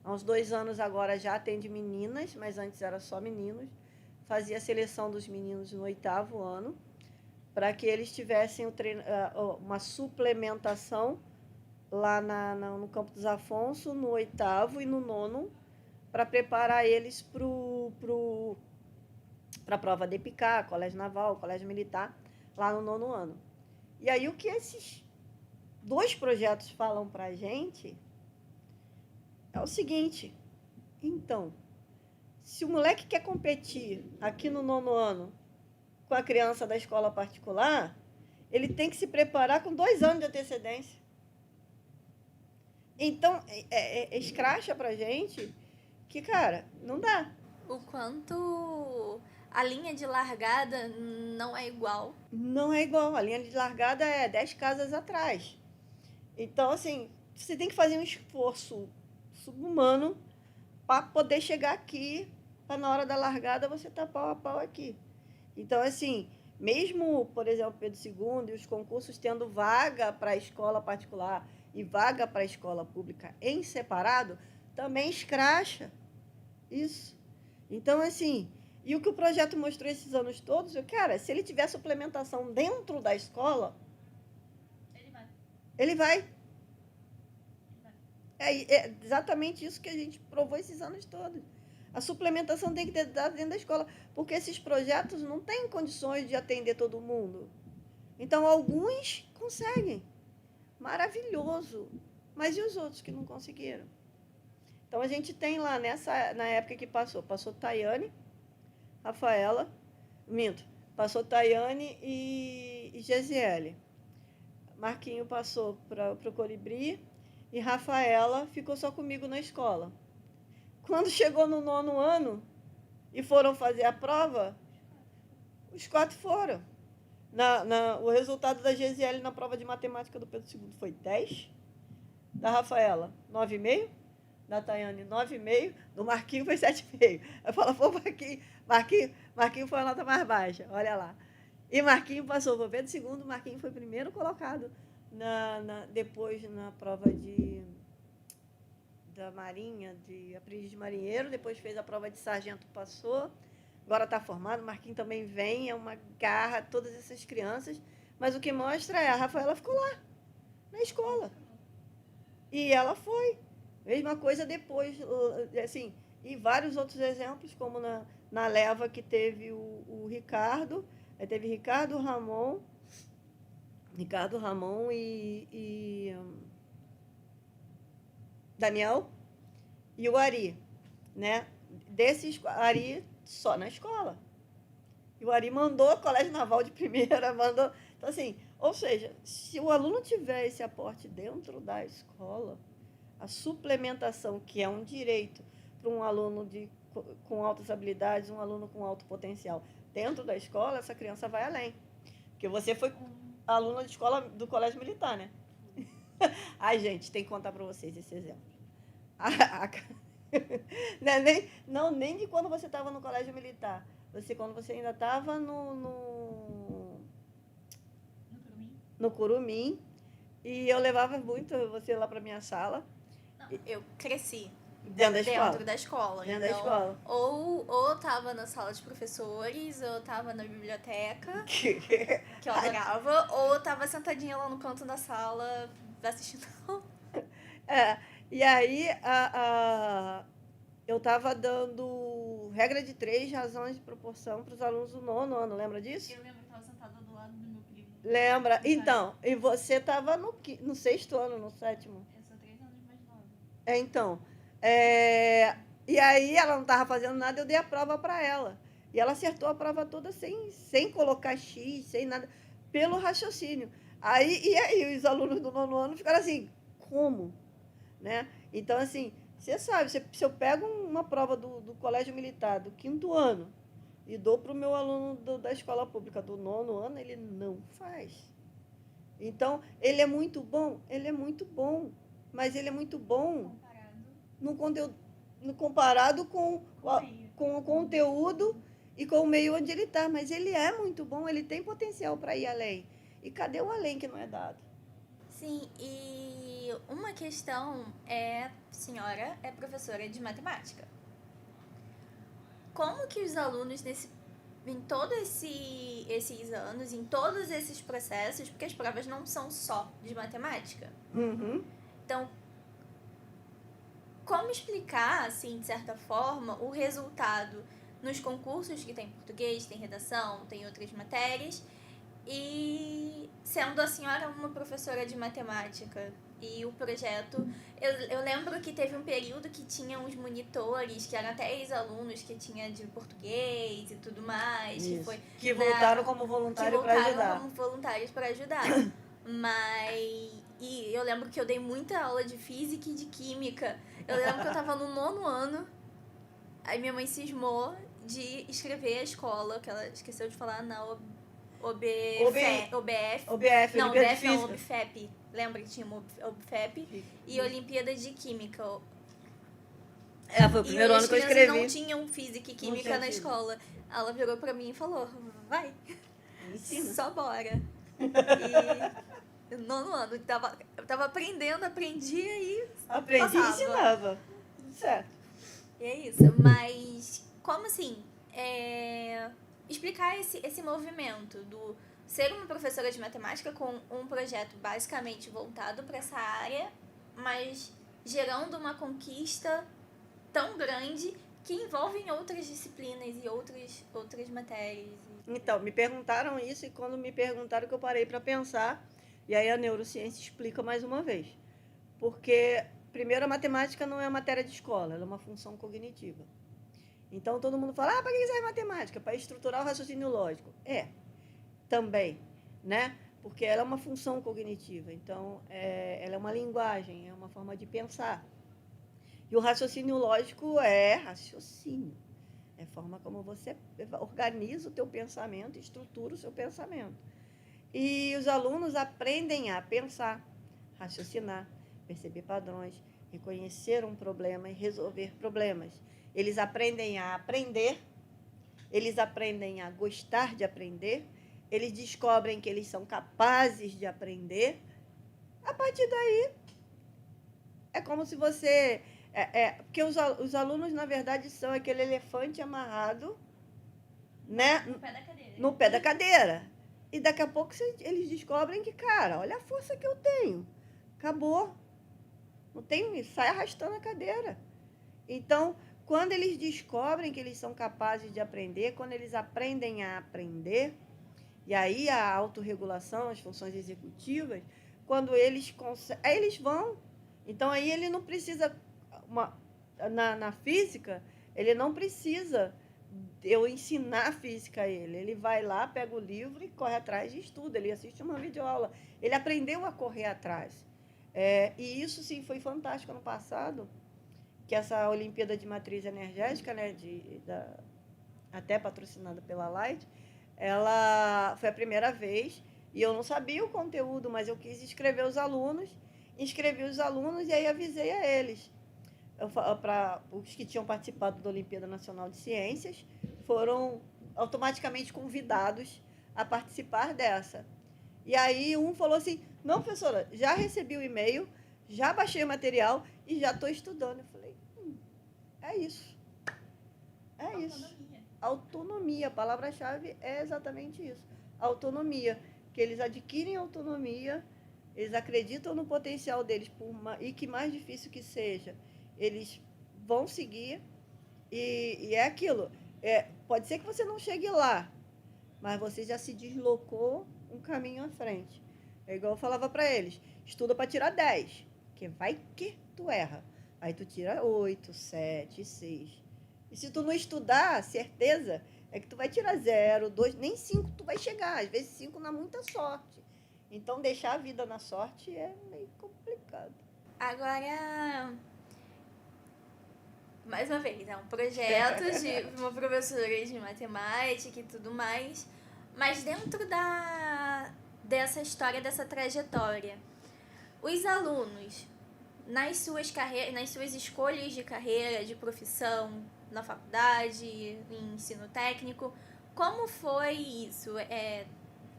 há uns 2 anos agora já atende meninas, mas antes era só meninos. Fazia a seleção dos meninos no 8º ano, para que eles tivessem uma suplementação lá no Campo dos Afonso, no 8º e no 9º, para preparar eles para a prova de EPICAR, Colégio Naval, Colégio Militar, lá no 9º ano. E aí, o que esses 2 projetos falam para a gente é o seguinte: então, Se o moleque quer competir aqui no 9º ano com a criança da escola particular, ele tem que se preparar com 2 anos de antecedência. Então, escracha pra gente que, cara, não dá. O quanto a linha de largada não é igual. Não é igual. A linha de largada é 10 casas atrás. Então, assim, você tem que fazer um esforço subhumano para poder chegar aqui, para na hora da largada você estar pau a pau aqui. Então, assim, mesmo, por exemplo, Pedro II e os concursos tendo vaga para a escola particular e vaga para a escola pública em separado, também escracha isso. Então, assim, e o que o projeto mostrou esses anos todos, cara, se ele tiver suplementação dentro da escola, ele vai. É exatamente isso que a gente provou esses anos todos. A suplementação tem que ter dado dentro da escola, porque esses projetos não têm condições de atender todo mundo. Então, alguns conseguem. Maravilhoso. Mas e os outros que não conseguiram? Então, a gente tem lá, na época que passou Tayane, Rafaela, passou Tayane e Gesiele. Marquinho passou para o Colibri e Rafaela ficou só comigo na escola. Quando chegou no 9º ano e foram fazer a prova, os 4 foram. O resultado da Gesiele na prova de matemática do Pedro II foi 10, da Rafaela 9,5, da Tayane 9,5, do Marquinho foi 7,5. Eu falo, pô, Marquinho foi a nota mais baixa, olha lá. E Marquinho passou para o Pedro II, Marquinho foi primeiro colocado depois na prova da Marinha, de aprendiz de marinheiro, depois fez a prova de sargento, passou, agora está formado, Marquinhos também vem, é uma garra, todas essas crianças, mas o que mostra a Rafaela ficou lá, na escola. E ela foi. Mesma coisa depois, assim, e vários outros exemplos, como na leva que teve o Ricardo, teve Ricardo Ramon e Daniel e o Ari, né? Desses, Ari só na escola. E o Ari mandou o Colégio Naval de primeira, mandou. Então, assim, ou seja, se o aluno tiver esse aporte dentro da escola, a suplementação, que é um direito para um aluno com altas habilidades, um aluno com alto potencial, dentro da escola, essa criança vai além. Porque você foi aluna de escola do Colégio Militar, né? Ai, gente, tem que contar para vocês esse exemplo. Nem de quando você estava no Colégio Militar. Quando você ainda estava no Curumim. E eu levava muito você lá para minha sala. Não, eu cresci dentro da escola. Dentro da escola. Ou eu estava na sala de professores, ou eu estava na biblioteca, que eu adorava, ou eu estava sentadinha lá no canto da sala assistindo. E aí eu estava dando regra de 3 razões de proporção para os alunos do 9º ano, lembra disso? Eu lembro que estava sentada do lado do meu primo. Lembra? Então, e você estava no 6º ano, no 7º? Eu sou 3 anos mais nova. Então, e aí ela não estava fazendo nada, eu dei a prova para ela. E ela acertou a prova toda sem colocar X, sem nada, pelo raciocínio. E aí os alunos do 9º ano ficaram assim, como? Né? Então, assim, você sabe, se eu pego uma prova do Colégio Militar, do 5º ano, e dou para o meu aluno da escola pública do 9º ano, ele não faz. Então, ele é muito bom, mas ele é muito bom comparado com o conteúdo e com o meio onde ele está. Mas ele é muito bom, ele tem potencial para ir além. E cadê o além que não é dado? Sim, e uma questão a senhora é professora de matemática. Como que os alunos em todos esses anos, em todos esses processos, porque as provas não são só de matemática. Uhum. Então, como explicar, assim, de certa forma, o resultado nos concursos que tem português, tem redação, tem outras matérias, e sendo a senhora uma professora de matemática E o projeto... Eu lembro que teve um período que tinha uns monitores, que eram até ex-alunos, que tinha de português e tudo mais. Que Isso. foi, Que né, voltaram como que voluntário para voltaram ajudar. como voluntários para ajudar. Mas... E eu lembro que eu dei muita aula de física e de química. Eu lembro que eu tava no 9º ano, aí minha mãe cismou de escrever a escola, que ela esqueceu de falar na OBF. OBF, Não, Olimpíada de OBF não, Física. OBFEP. Lembra que tinha uma OBFEP? E Olimpíada de Química. Foi o primeiro E ano as que eu crianças escrevi. não tinham física e química tinha na física. escola. Ela virou pra mim e falou, vai, Ensina. só bora. E 9º ano, eu tava aprendendo, aprendia e Aprendi e passava. ensinava. Tudo certo. E é isso, mas como assim, explicar esse movimento do ser uma professora de matemática com um projeto basicamente voltado para essa área, mas gerando uma conquista tão grande que envolve outras disciplinas e outras matérias. Então, me perguntaram isso e quando me perguntaram que eu parei para pensar, e aí a neurociência explica mais uma vez. Porque, primeiro, a matemática não é matéria de escola, ela é uma função cognitiva. Então, todo mundo fala, para que serve matemática? Para estruturar o raciocínio lógico. Também, né? Porque ela é uma função cognitiva. Então, ela é uma linguagem, é uma forma de pensar. E o raciocínio lógico é raciocínio. É a forma como você organiza o teu pensamento, estrutura o seu pensamento. E os alunos aprendem a pensar, raciocinar, perceber padrões, reconhecer um problema e resolver problemas. Eles aprendem a aprender, eles aprendem a gostar de aprender, eles descobrem que eles são capazes de aprender. A partir daí, é como se você... porque os alunos, na verdade, são aquele elefante amarrado, né, No pé da cadeira. no pé da cadeira. E daqui a pouco eles descobrem que, cara, olha a força que eu tenho. Acabou. Não tem, sai arrastando a cadeira. Então, quando eles descobrem que eles são capazes de aprender, quando eles aprendem a aprender, e aí a autorregulação, as funções executivas, quando eles conseguem, aí eles vão. Então, aí ele não precisa... na física, ele não precisa eu ensinar a física a ele. Ele vai lá, pega o livro e corre atrás e estuda. Ele assiste uma videoaula. Ele aprendeu a correr atrás. E isso, sim, foi fantástico ano passado, que essa Olimpíada de Matriz Energética, né, até patrocinada pela Light, ela foi a primeira vez, e eu não sabia o conteúdo, mas eu quis inscrevi os alunos e aí avisei a eles. Para os que tinham participado da Olimpíada Nacional de Ciências, foram automaticamente convidados a participar dessa. E aí um falou assim, não, professora, já recebi o e-mail, já baixei o material e já estou estudando. Eu falei, é isso. É isso. Autonomia. A palavra-chave é exatamente isso. Autonomia. Que eles adquirem autonomia, eles acreditam no potencial deles, e que mais difícil que seja, eles vão seguir, e é aquilo. Pode ser que você não chegue lá, mas você já se deslocou um caminho à frente. É igual eu falava para eles, estuda para tirar 10, que vai que tu erra. Aí tu tira 8, 7, 6. E se tu não estudar, certeza é que tu vai tirar 0, 2, nem 5 tu vai chegar. Às vezes 5 na muita sorte. Então deixar a vida na sorte é meio complicado. Agora, mais uma vez, é um projeto de uma professora de matemática e tudo mais, mas dentro dessa história, dessa trajetória, os alunos, nas suas escolhas de carreira, de profissão, na faculdade, em ensino técnico, como foi isso?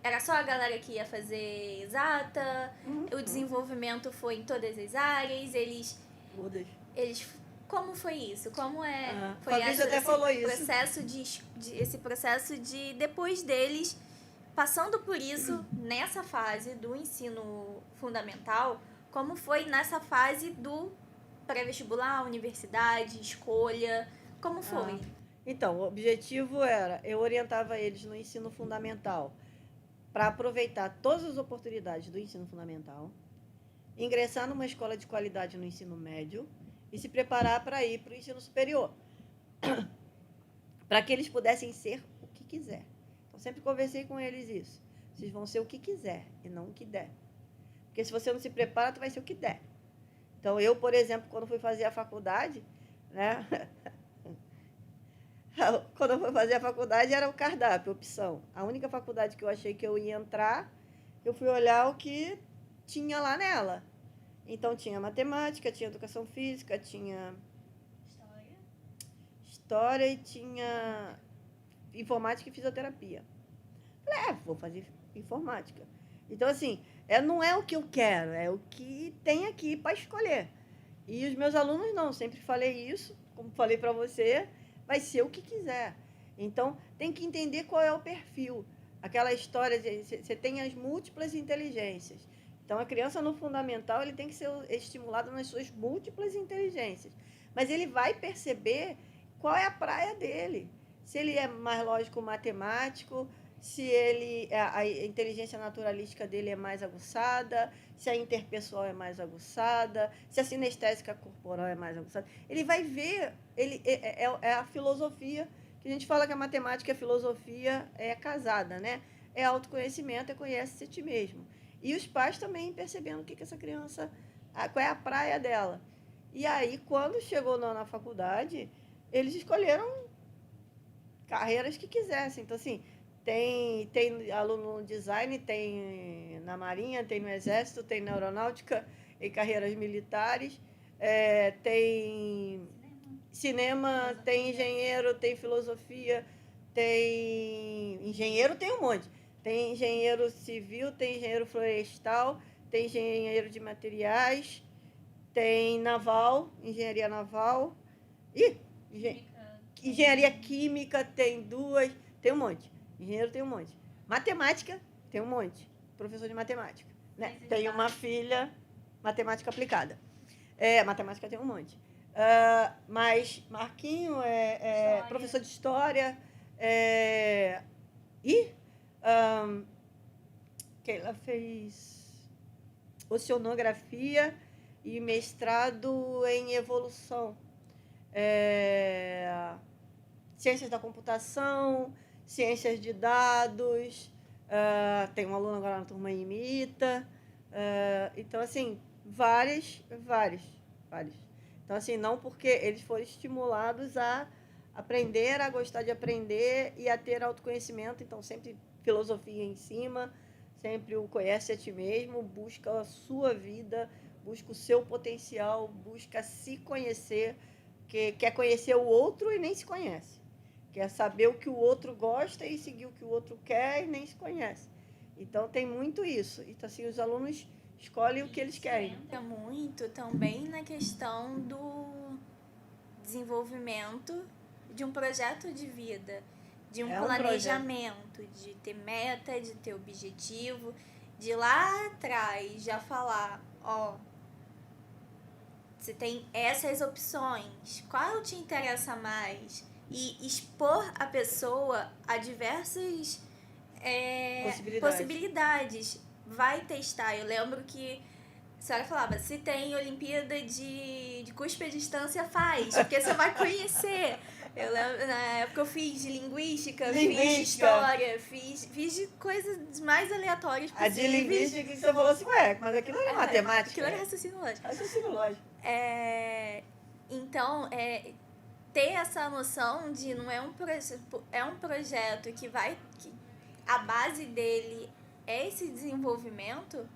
Era só a galera que ia fazer exata? O desenvolvimento foi em todas as áreas? Eles como foi isso? Como foi esse processo de depois deles passando por isso nessa fase do ensino fundamental? Como foi nessa fase do pré-vestibular, universidade, escolha? Como foi? Então, o objetivo era, eu orientava eles no ensino fundamental para aproveitar todas as oportunidades do ensino fundamental, ingressar numa escola de qualidade no ensino médio e se preparar para ir para o ensino superior, para que eles pudessem ser o que quiser. Então, sempre conversei com eles isso. Vocês vão ser o que quiser e não o que der. Porque se você não se prepara, tu vai ser o que der. Então, eu, por exemplo, quando fui fazer a faculdade, né? Quando eu fui fazer a faculdade, era o cardápio, opção. A única faculdade que eu achei que eu ia entrar, eu fui olhar o que tinha lá nela. Então, tinha matemática, tinha educação física, tinha história e tinha informática e fisioterapia. Falei, vou fazer informática. Então, assim, não é o que eu quero, é o que tem aqui para escolher. E os meus alunos não, sempre falei isso, como falei para você, vai ser o que quiser. Então, tem que entender qual é o perfil. Aquela história de você tem as múltiplas inteligências. Então, a criança no fundamental, ele tem que ser estimulado nas suas múltiplas inteligências. Mas ele vai perceber qual é a praia dele. Se ele é mais lógico matemático, se a inteligência naturalística dele é mais aguçada, se a interpessoal é mais aguçada, se a sinestésica corporal é mais aguçada. Ele vai ver, é a filosofia, que a gente fala que a matemática e a filosofia é casada, né? É autoconhecimento, é conhece-se a ti mesmo. E os pais também percebendo o que essa criança, qual é a praia dela. E aí, quando chegou na faculdade, eles escolheram carreiras que quisessem. Então, assim, tem aluno no design, tem na Marinha, tem no Exército, tem na Aeronáutica, em carreiras militares, tem cinema, tem engenheiro, tem filosofia, tem engenheiro, tem um monte. Tem engenheiro civil, tem engenheiro florestal, tem engenheiro de materiais, tem naval, engenharia naval. Engenharia química tem 2, tem um monte. Engenheiro tem um monte. Matemática tem um monte. Professor de matemática. Né? Tem uma filha, matemática aplicada. Matemática tem um monte. Mas Marquinho é professor de história. Keila fez oceanografia e mestrado em evolução. Ciências da computação, ciências de dados, tem um aluno agora na turma imita. Então, assim, vários. Então, assim, não porque eles foram estimulados a aprender, a gostar de aprender e a ter autoconhecimento. Então, sempre filosofia em cima, sempre o conhece a ti mesmo, busca a sua vida, busca o seu potencial, busca se conhecer, que quer conhecer o outro e nem se conhece. Quer saber o que o outro gosta e seguir o que o outro quer e nem se conhece. Então, tem muito isso. Então, assim, os alunos escolhem o que eles querem. Entra muito também na questão do desenvolvimento de um projeto de vida, de um planejamento, de ter meta, de ter objetivo, de lá atrás já falar, você tem essas opções, qual te interessa mais? E expor a pessoa a diversas possibilidades. Vai testar. Eu lembro que a senhora falava, se tem Olimpíada de cuspe à distância, faz, porque você vai conhecer. Eu lembro, na época eu fiz linguística, fiz história, fiz de coisas mais aleatórias possíveis. A de linguística que você falou assim, mas aquilo é matemática. Aquilo era raciocínio lógico. Raciocínio lógico. Então, ter essa noção de não é um projeto que a base dele é esse desenvolvimento,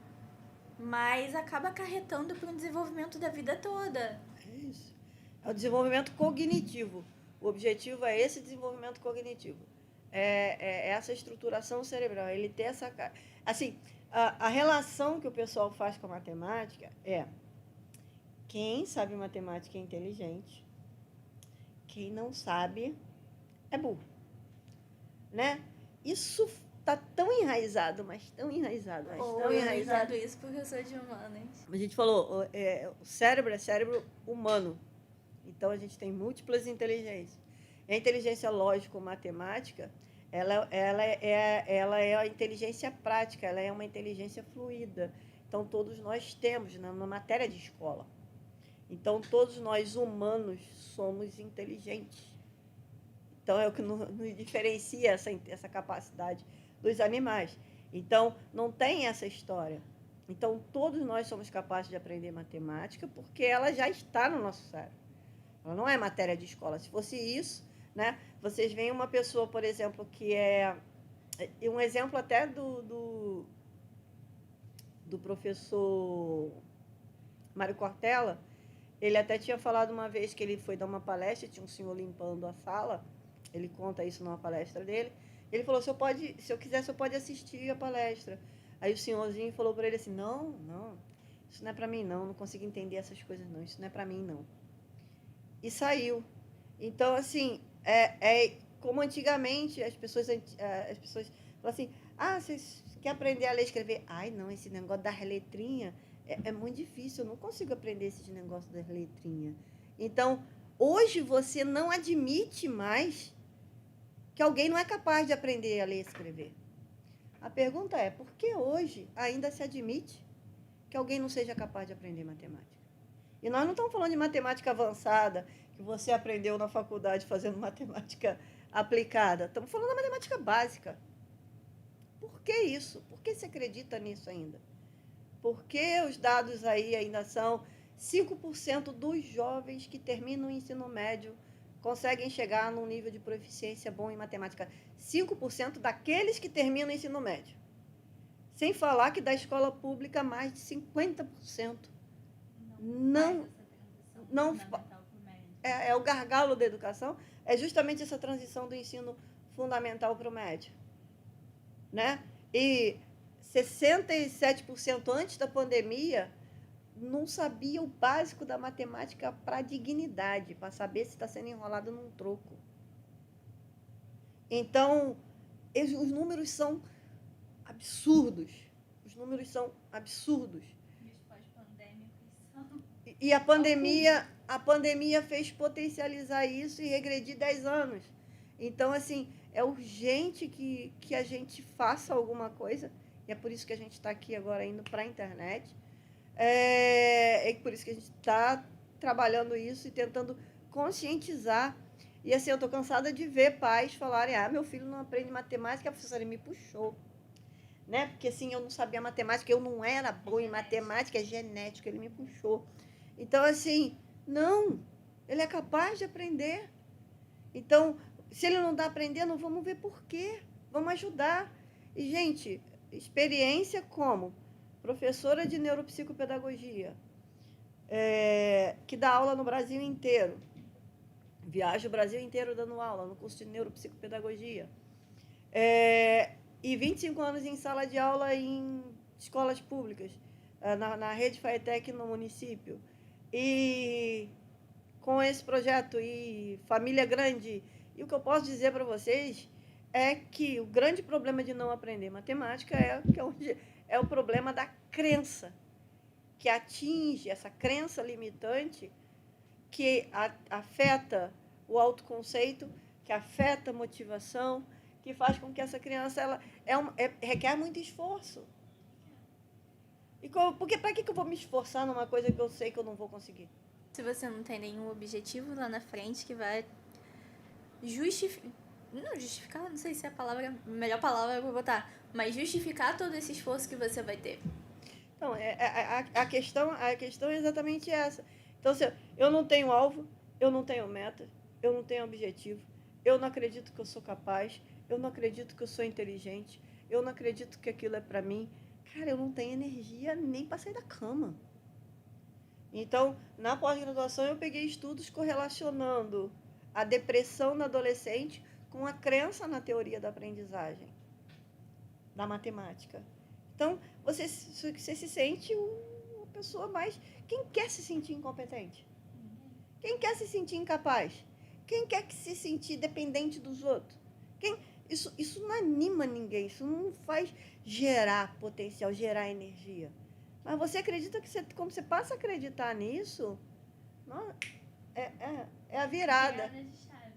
mas acaba acarretando para um desenvolvimento da vida toda. É isso. É o desenvolvimento cognitivo. O objetivo é esse desenvolvimento cognitivo. É essa estruturação cerebral. Ele tem essa... Assim, a relação que o pessoal faz com a matemática é quem sabe matemática é inteligente, quem não sabe é burro. Né? Isso está tão enraizado, mas tão enraizado. Tão enraizado isso porque eu sou de humanas. A gente falou, o cérebro é cérebro humano. Então, a gente tem múltiplas inteligências. A inteligência lógico-matemática, ela é a inteligência prática, ela é uma inteligência fluida. Então, todos nós temos, né, na matéria de escola. Então, todos nós humanos somos inteligentes. Então, é o que nos diferencia essa capacidade dos animais. Então, não tem essa história. Então, todos nós somos capazes de aprender matemática porque ela já está no nosso cérebro. Ela não é matéria de escola. Se fosse isso, né, vocês veem uma pessoa, por exemplo, que é... Um exemplo até do professor Mário Cortella, ele até tinha falado uma vez que ele foi dar uma palestra, tinha um senhor limpando a sala, ele conta isso numa palestra dele, ele falou, se eu quiser, você pode assistir a palestra. Aí o senhorzinho falou para ele assim, não, isso não é para mim não consigo entender essas coisas não, isso não é para mim não. E saiu. Então, assim, como antigamente as pessoas falam assim, você quer aprender a ler e escrever? Ai, não, esse negócio das letrinhas é muito difícil, eu não consigo aprender esse negócio das letrinhas. Então, hoje você não admite mais que alguém não é capaz de aprender a ler e escrever. A pergunta é, por que hoje ainda se admite que alguém não seja capaz de aprender matemática? E nós não estamos falando de matemática avançada, que você aprendeu na faculdade fazendo matemática aplicada. Estamos falando da matemática básica. Por que isso? Por que se acredita nisso ainda? Porque os dados aí ainda são 5% dos jovens que terminam o ensino médio conseguem chegar num nível de proficiência bom em matemática. 5% daqueles que terminam o ensino médio. Sem falar que da escola pública, mais de 50% não é o gargalo da educação, é justamente essa transição do ensino fundamental para o médio. Né? E 67% antes da pandemia não sabia o básico da matemática para dignidade, para saber se está sendo enrolado num troco. Então, os números são absurdos. Os números são absurdos. E os pós-pandêmicos são... E a pandemia fez potencializar isso e regredir 10 anos. Então, assim, é urgente que a gente faça alguma coisa. E é por isso que a gente está aqui agora indo para a internet. É por isso que a gente está trabalhando isso e tentando conscientizar. E assim, eu estou cansada de ver pais falarem, meu filho não aprende matemática, a professora me puxou. Né? Porque assim, eu não sabia matemática, eu não era boa em matemática, é genética, ele me puxou. Então, assim, não, ele é capaz de aprender. Então, se ele não está aprendendo, vamos ver por quê. Vamos ajudar. E, gente, experiência como professora de neuropsicopedagogia, que dá aula no Brasil inteiro. Viaja o Brasil inteiro dando aula no curso de neuropsicopedagogia. E 25 anos em sala de aula em escolas públicas, na rede FAETEC no município. E com esse projeto e família grande, e o que eu posso dizer para vocês é que o grande problema de não aprender matemática é o problema da crença, que atinge essa crença limitante, que afeta o autoconceito, que afeta a motivação, que faz com que essa criança requer muito esforço. E porque para que eu vou me esforçar numa coisa que eu sei que eu não vou conseguir? Se você não tem nenhum objetivo lá na frente que vai justificar, não sei se é a melhor palavra para botar, mas justificar todo esse esforço que você vai ter. Então, a questão é exatamente essa. Então, se eu não tenho alvo, eu não tenho meta, eu não tenho objetivo, eu não acredito que eu sou capaz, eu não acredito que eu sou inteligente, eu não acredito que aquilo é para mim, cara, eu não tenho energia nem para sair da cama. Então, na pós-graduação, eu peguei estudos correlacionando a depressão na adolescente com a crença na teoria da aprendizagem, da matemática. Então, você se sente uma pessoa mais... Quem quer se sentir incompetente? Quem quer se sentir incapaz? Quem quer se sentir dependente dos outros? Isso não anima ninguém, isso não faz gerar potencial, gerar energia. Mas você acredita que quando você passa a acreditar nisso, é a virada.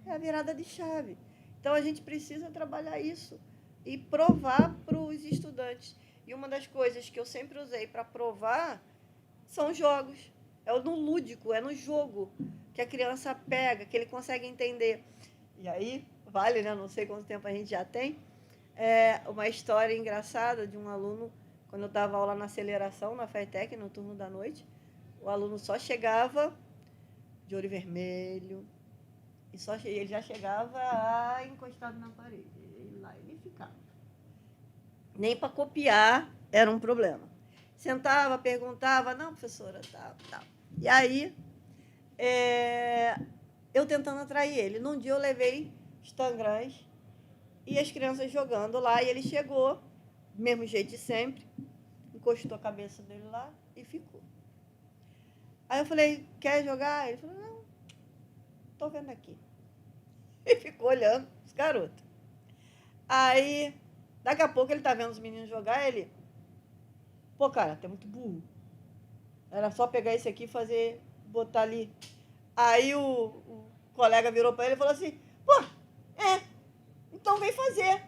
É a virada de chave. Então, a gente precisa trabalhar isso e provar para os estudantes. E uma das coisas que eu sempre usei para provar são jogos. É no lúdico, é no jogo que a criança pega, que ele consegue entender. E aí, vale, né? Não sei quanto tempo a gente já tem. Uma história engraçada de um aluno, quando eu dava aula na aceleração, na FATEC, no turno da noite, o aluno só chegava de olho vermelho, e ele já chegava encostado na parede. E lá ele ficava. Nem para copiar era um problema. Sentava, perguntava, não, professora, tal. E aí, eu tentando atrair ele. Num dia eu levei os tangrãs e as crianças jogando lá, e ele chegou, do mesmo jeito de sempre, encostou a cabeça dele lá e ficou. Aí eu falei, quer jogar? Ele falou, não, estou vendo aqui. E ficou olhando os garotos. Aí, daqui a pouco ele tá vendo os meninos jogar, ele, pô, cara, tu é muito burro. Era só pegar esse aqui e fazer, botar ali. Aí o colega virou para ele e falou assim, pô, então vem fazer.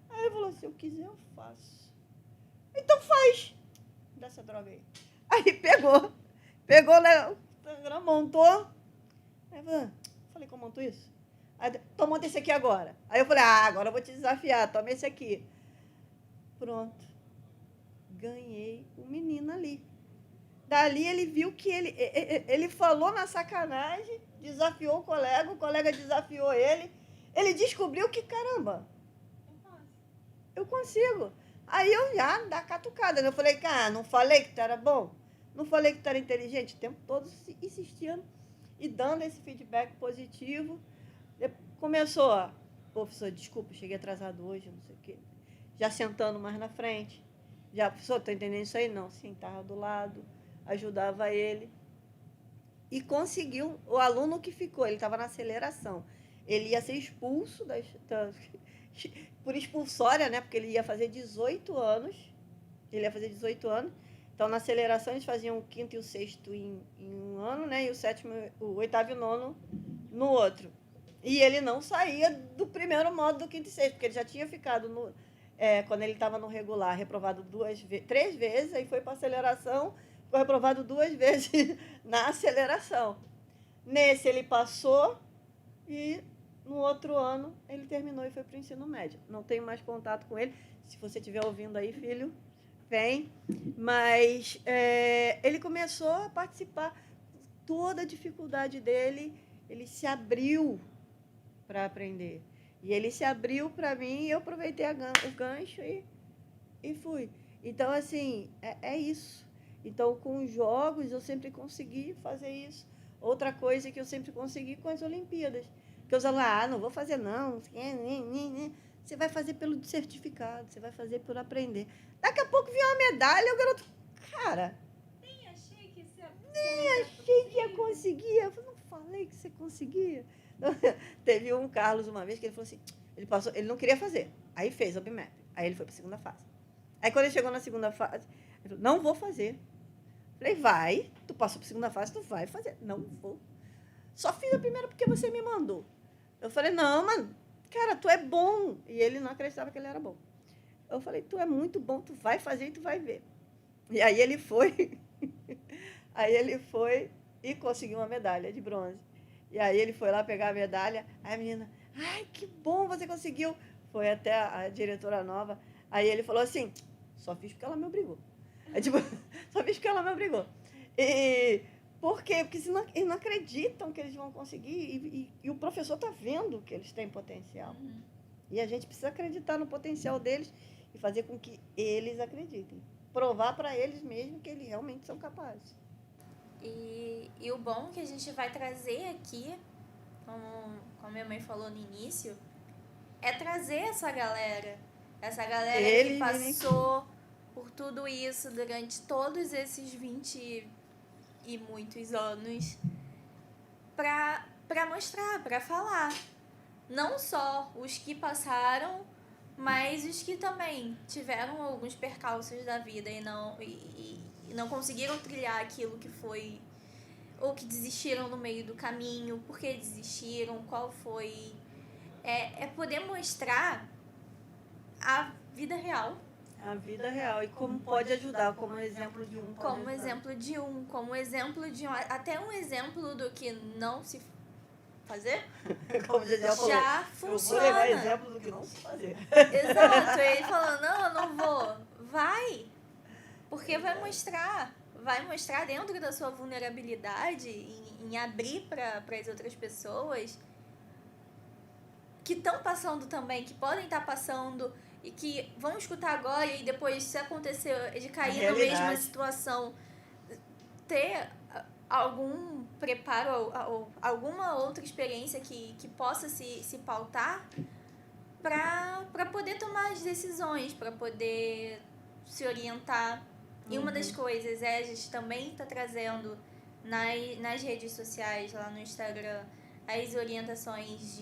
Aí ele falou, se eu quiser eu faço. Então faz. Dá essa droga aí. Aí pegou, né, montou. Aí eu falei, como montou isso? Aí, então monta esse aqui agora. Aí eu falei, agora eu vou te desafiar, toma esse aqui. Pronto. Ganhei o menino ali. Dali ele viu que ele falou na sacanagem, desafiou o colega desafiou ele. Ele descobriu que, caramba, eu consigo. Aí eu já dá catucada. Eu falei, cara, não falei que tu era bom? Não falei que tu era inteligente? O tempo todo insistindo e dando esse feedback positivo. Começou a, professor, desculpa, cheguei atrasado hoje, não sei o quê. Já sentando mais na frente. Já, professor, tá entendendo isso aí? Não, sim, estava do lado, ajudava ele. E conseguiu, o aluno que ficou, ele estava na aceleração. Ele ia ser expulso por expulsória, né? Porque ele ia fazer 18 anos. Então, na aceleração, eles faziam o quinto e o sexto em um ano, né? E o sétimo, o oitavo e o nono no outro. E ele não saía do primeiro modo do quinto e sexto, porque ele já tinha ficado, quando ele estava no regular, reprovado 3 vezes, aí foi para a aceleração, ficou reprovado 2 vezes na aceleração. Nesse ele passou e no outro ano ele terminou e foi para o ensino médio. Não tenho mais contato com ele. Se você estiver ouvindo aí, filho, vem. Mas ele começou a participar. Toda a dificuldade dele, ele se abriu para aprender. E ele se abriu para mim e eu aproveitei o gancho e fui. Então, assim, é isso. Então, com os jogos, eu sempre consegui fazer isso. Outra coisa que eu sempre consegui com as Olimpíadas. Porque os alunos, não vou fazer não. Você vai fazer pelo certificado, você vai fazer por aprender. Daqui a pouco vinha uma medalha, o garoto, cara... Nem achei que ia conseguir. Eu não falei que você conseguia. Teve um Carlos uma vez que ele falou assim, ele não queria fazer. Aí fez o BMAP. Aí ele foi para a segunda fase. Aí quando ele chegou na segunda fase, ele falou, não vou fazer. Falei, vai, tu passou para a segunda fase, tu vai fazer. Não vou. Só fiz a primeira porque você me mandou. Eu falei, não, mano, cara, tu é bom. E ele não acreditava que ele era bom. Eu falei, tu é muito bom, tu vai fazer e tu vai ver. E aí ele foi. Aí ele foi e conseguiu uma medalha de bronze. E aí ele foi lá pegar a medalha. Aí a menina, ai, que bom, você conseguiu. Foi até a diretora nova. Aí ele falou assim, só fiz porque ela me obrigou. Aí, tipo, só fiz porque ela me obrigou. E por quê? Porque senão, eles não acreditam que eles vão conseguir. E o professor está vendo que eles têm potencial. Uhum. E a gente precisa acreditar no potencial deles e fazer com que eles acreditem. Provar para eles mesmos que eles realmente são capazes. E o bom que a gente vai trazer aqui, como minha mãe falou no início, é trazer essa galera que passou por tudo isso durante todos esses 20 e muitos anos para mostrar, para falar. Não só os que passaram, mas os que também tiveram alguns percalços da vida e não conseguiram trilhar aquilo que foi, ou que desistiram no meio do caminho, por que desistiram, qual foi. É poder mostrar a vida real A vida real. E como pode ajudar, como exemplo de um. Como exemplo de um, até um exemplo do que não se fazer, Como já falou, já eu vou funciona. levar exemplo do que não se fazer. Exato, ele falou, não, eu não vou. Vai, porque vai mostrar dentro da sua vulnerabilidade, em abrir para as outras pessoas que estão passando também, que podem estar passando e que vão escutar agora e depois, se acontecer de cair na mesma situação, ter algum preparo ou alguma outra experiência que possa se pautar para poder tomar as decisões, para poder se orientar. E uma das coisas a gente também está trazendo nas redes sociais, lá no Instagram, as orientações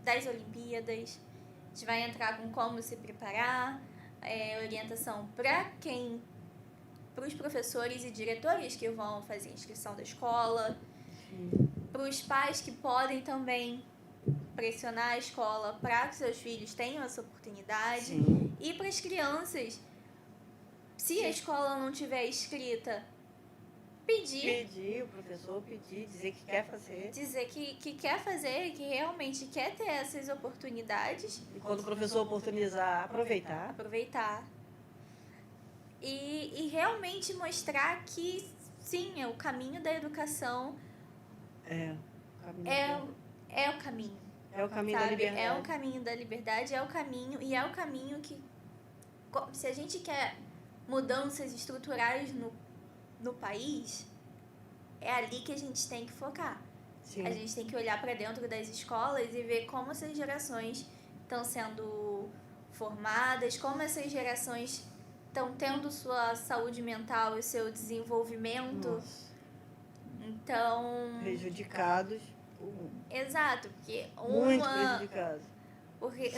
das Olimpíadas. A gente vai entrar com como se preparar, orientação para os professores e diretores que vão fazer a inscrição da escola, para os pais que podem também pressionar a escola para que seus filhos tenham essa oportunidade. Sim. E para as crianças, se a escola não tiver escrita, Pedir, o professor pedir, dizer que quer fazer. Dizer que quer fazer, que realmente quer ter essas oportunidades. E quando o professor oportunizar, aproveitar. E realmente mostrar que, sim, o caminho da educação é o caminho. É o caminho, sabe? da liberdade. É o caminho da liberdade, é o caminho, e é o caminho que, se a gente quer mudanças estruturais no país, é ali que a gente tem que focar. Sim. A gente tem que olhar para dentro das escolas e ver como essas gerações estão sendo formadas, como essas gerações estão tendo sua saúde mental e seu desenvolvimento. Nossa. Então... Prejudicados. Exato, porque muito prejudicados. Porque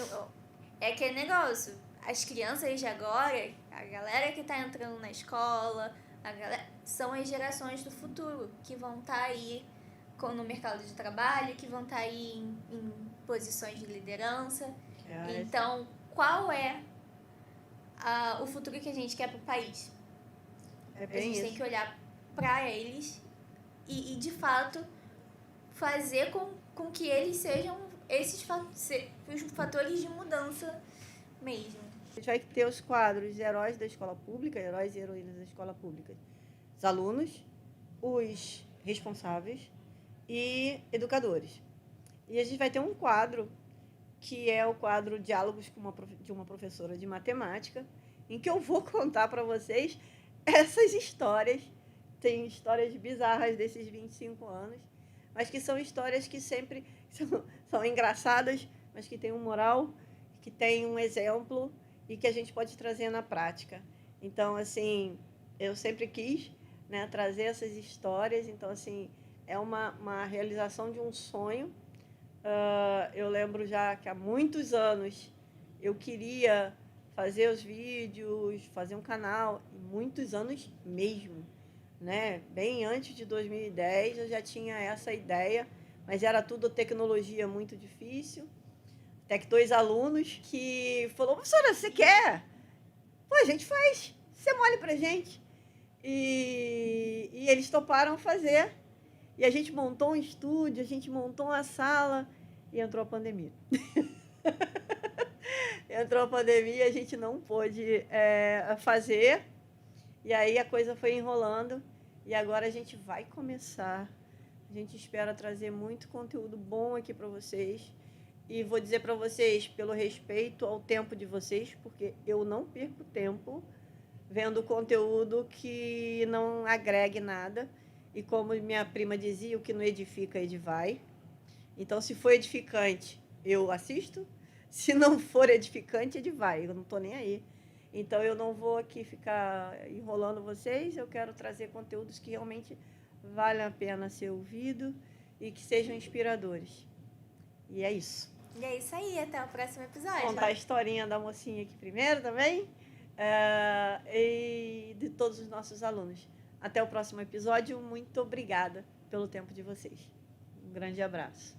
é aquele negócio, as crianças de agora, a galera que está entrando na escola, são as gerações do futuro, que vão estar aí no mercado de trabalho, que vão estar aí em posições de liderança. Então, qual é o futuro que a gente quer para o país? É bem a gente isso. tem que olhar para eles e, de fato, fazer com que eles sejam os fatores de mudança mesmo. A gente vai ter os quadros heróis da escola pública, heróis e heroínas da escola pública. Os alunos, os responsáveis e educadores. E a gente vai ter um quadro, que é o quadro Diálogos de uma professora de matemática, em que eu vou contar para vocês essas histórias. Tem histórias bizarras desses 25 anos, mas que são histórias que sempre são engraçadas, mas que têm um moral, que têm um exemplo e que a gente pode trazer na prática. Então, assim, eu sempre quis, né, trazer essas histórias. Então, assim, é uma realização de um sonho. Eu lembro já que há muitos anos eu queria fazer os vídeos, fazer um canal, muitos anos mesmo, né? Bem antes de 2010 eu já tinha essa ideia, mas era tudo tecnologia muito difícil. Até que 2 alunos que falou: professora, você quer? Pô, a gente faz, você mole pra gente. E eles toparam fazer. E a gente montou um estúdio, a gente montou uma sala e entrou a pandemia. Entrou a pandemia, a gente não pôde fazer. E aí a coisa foi enrolando. E agora a gente vai começar. A gente espera trazer muito conteúdo bom aqui para vocês. E vou dizer para vocês, pelo respeito ao tempo de vocês, porque eu não perco tempo vendo conteúdo que não agregue nada. E como minha prima dizia, o que não edifica, edivai. Então, se for edificante, eu assisto. Se não for edificante, edivai. Eu não estou nem aí. Então, eu não vou aqui ficar enrolando vocês. Eu quero trazer conteúdos que realmente valem a pena ser ouvido e que sejam inspiradores. E é isso. E é isso aí. Até o próximo episódio. Vou contar a historinha da mocinha aqui primeiro também. E de todos os nossos alunos. Até o próximo episódio. Muito obrigada pelo tempo de vocês. Um grande abraço.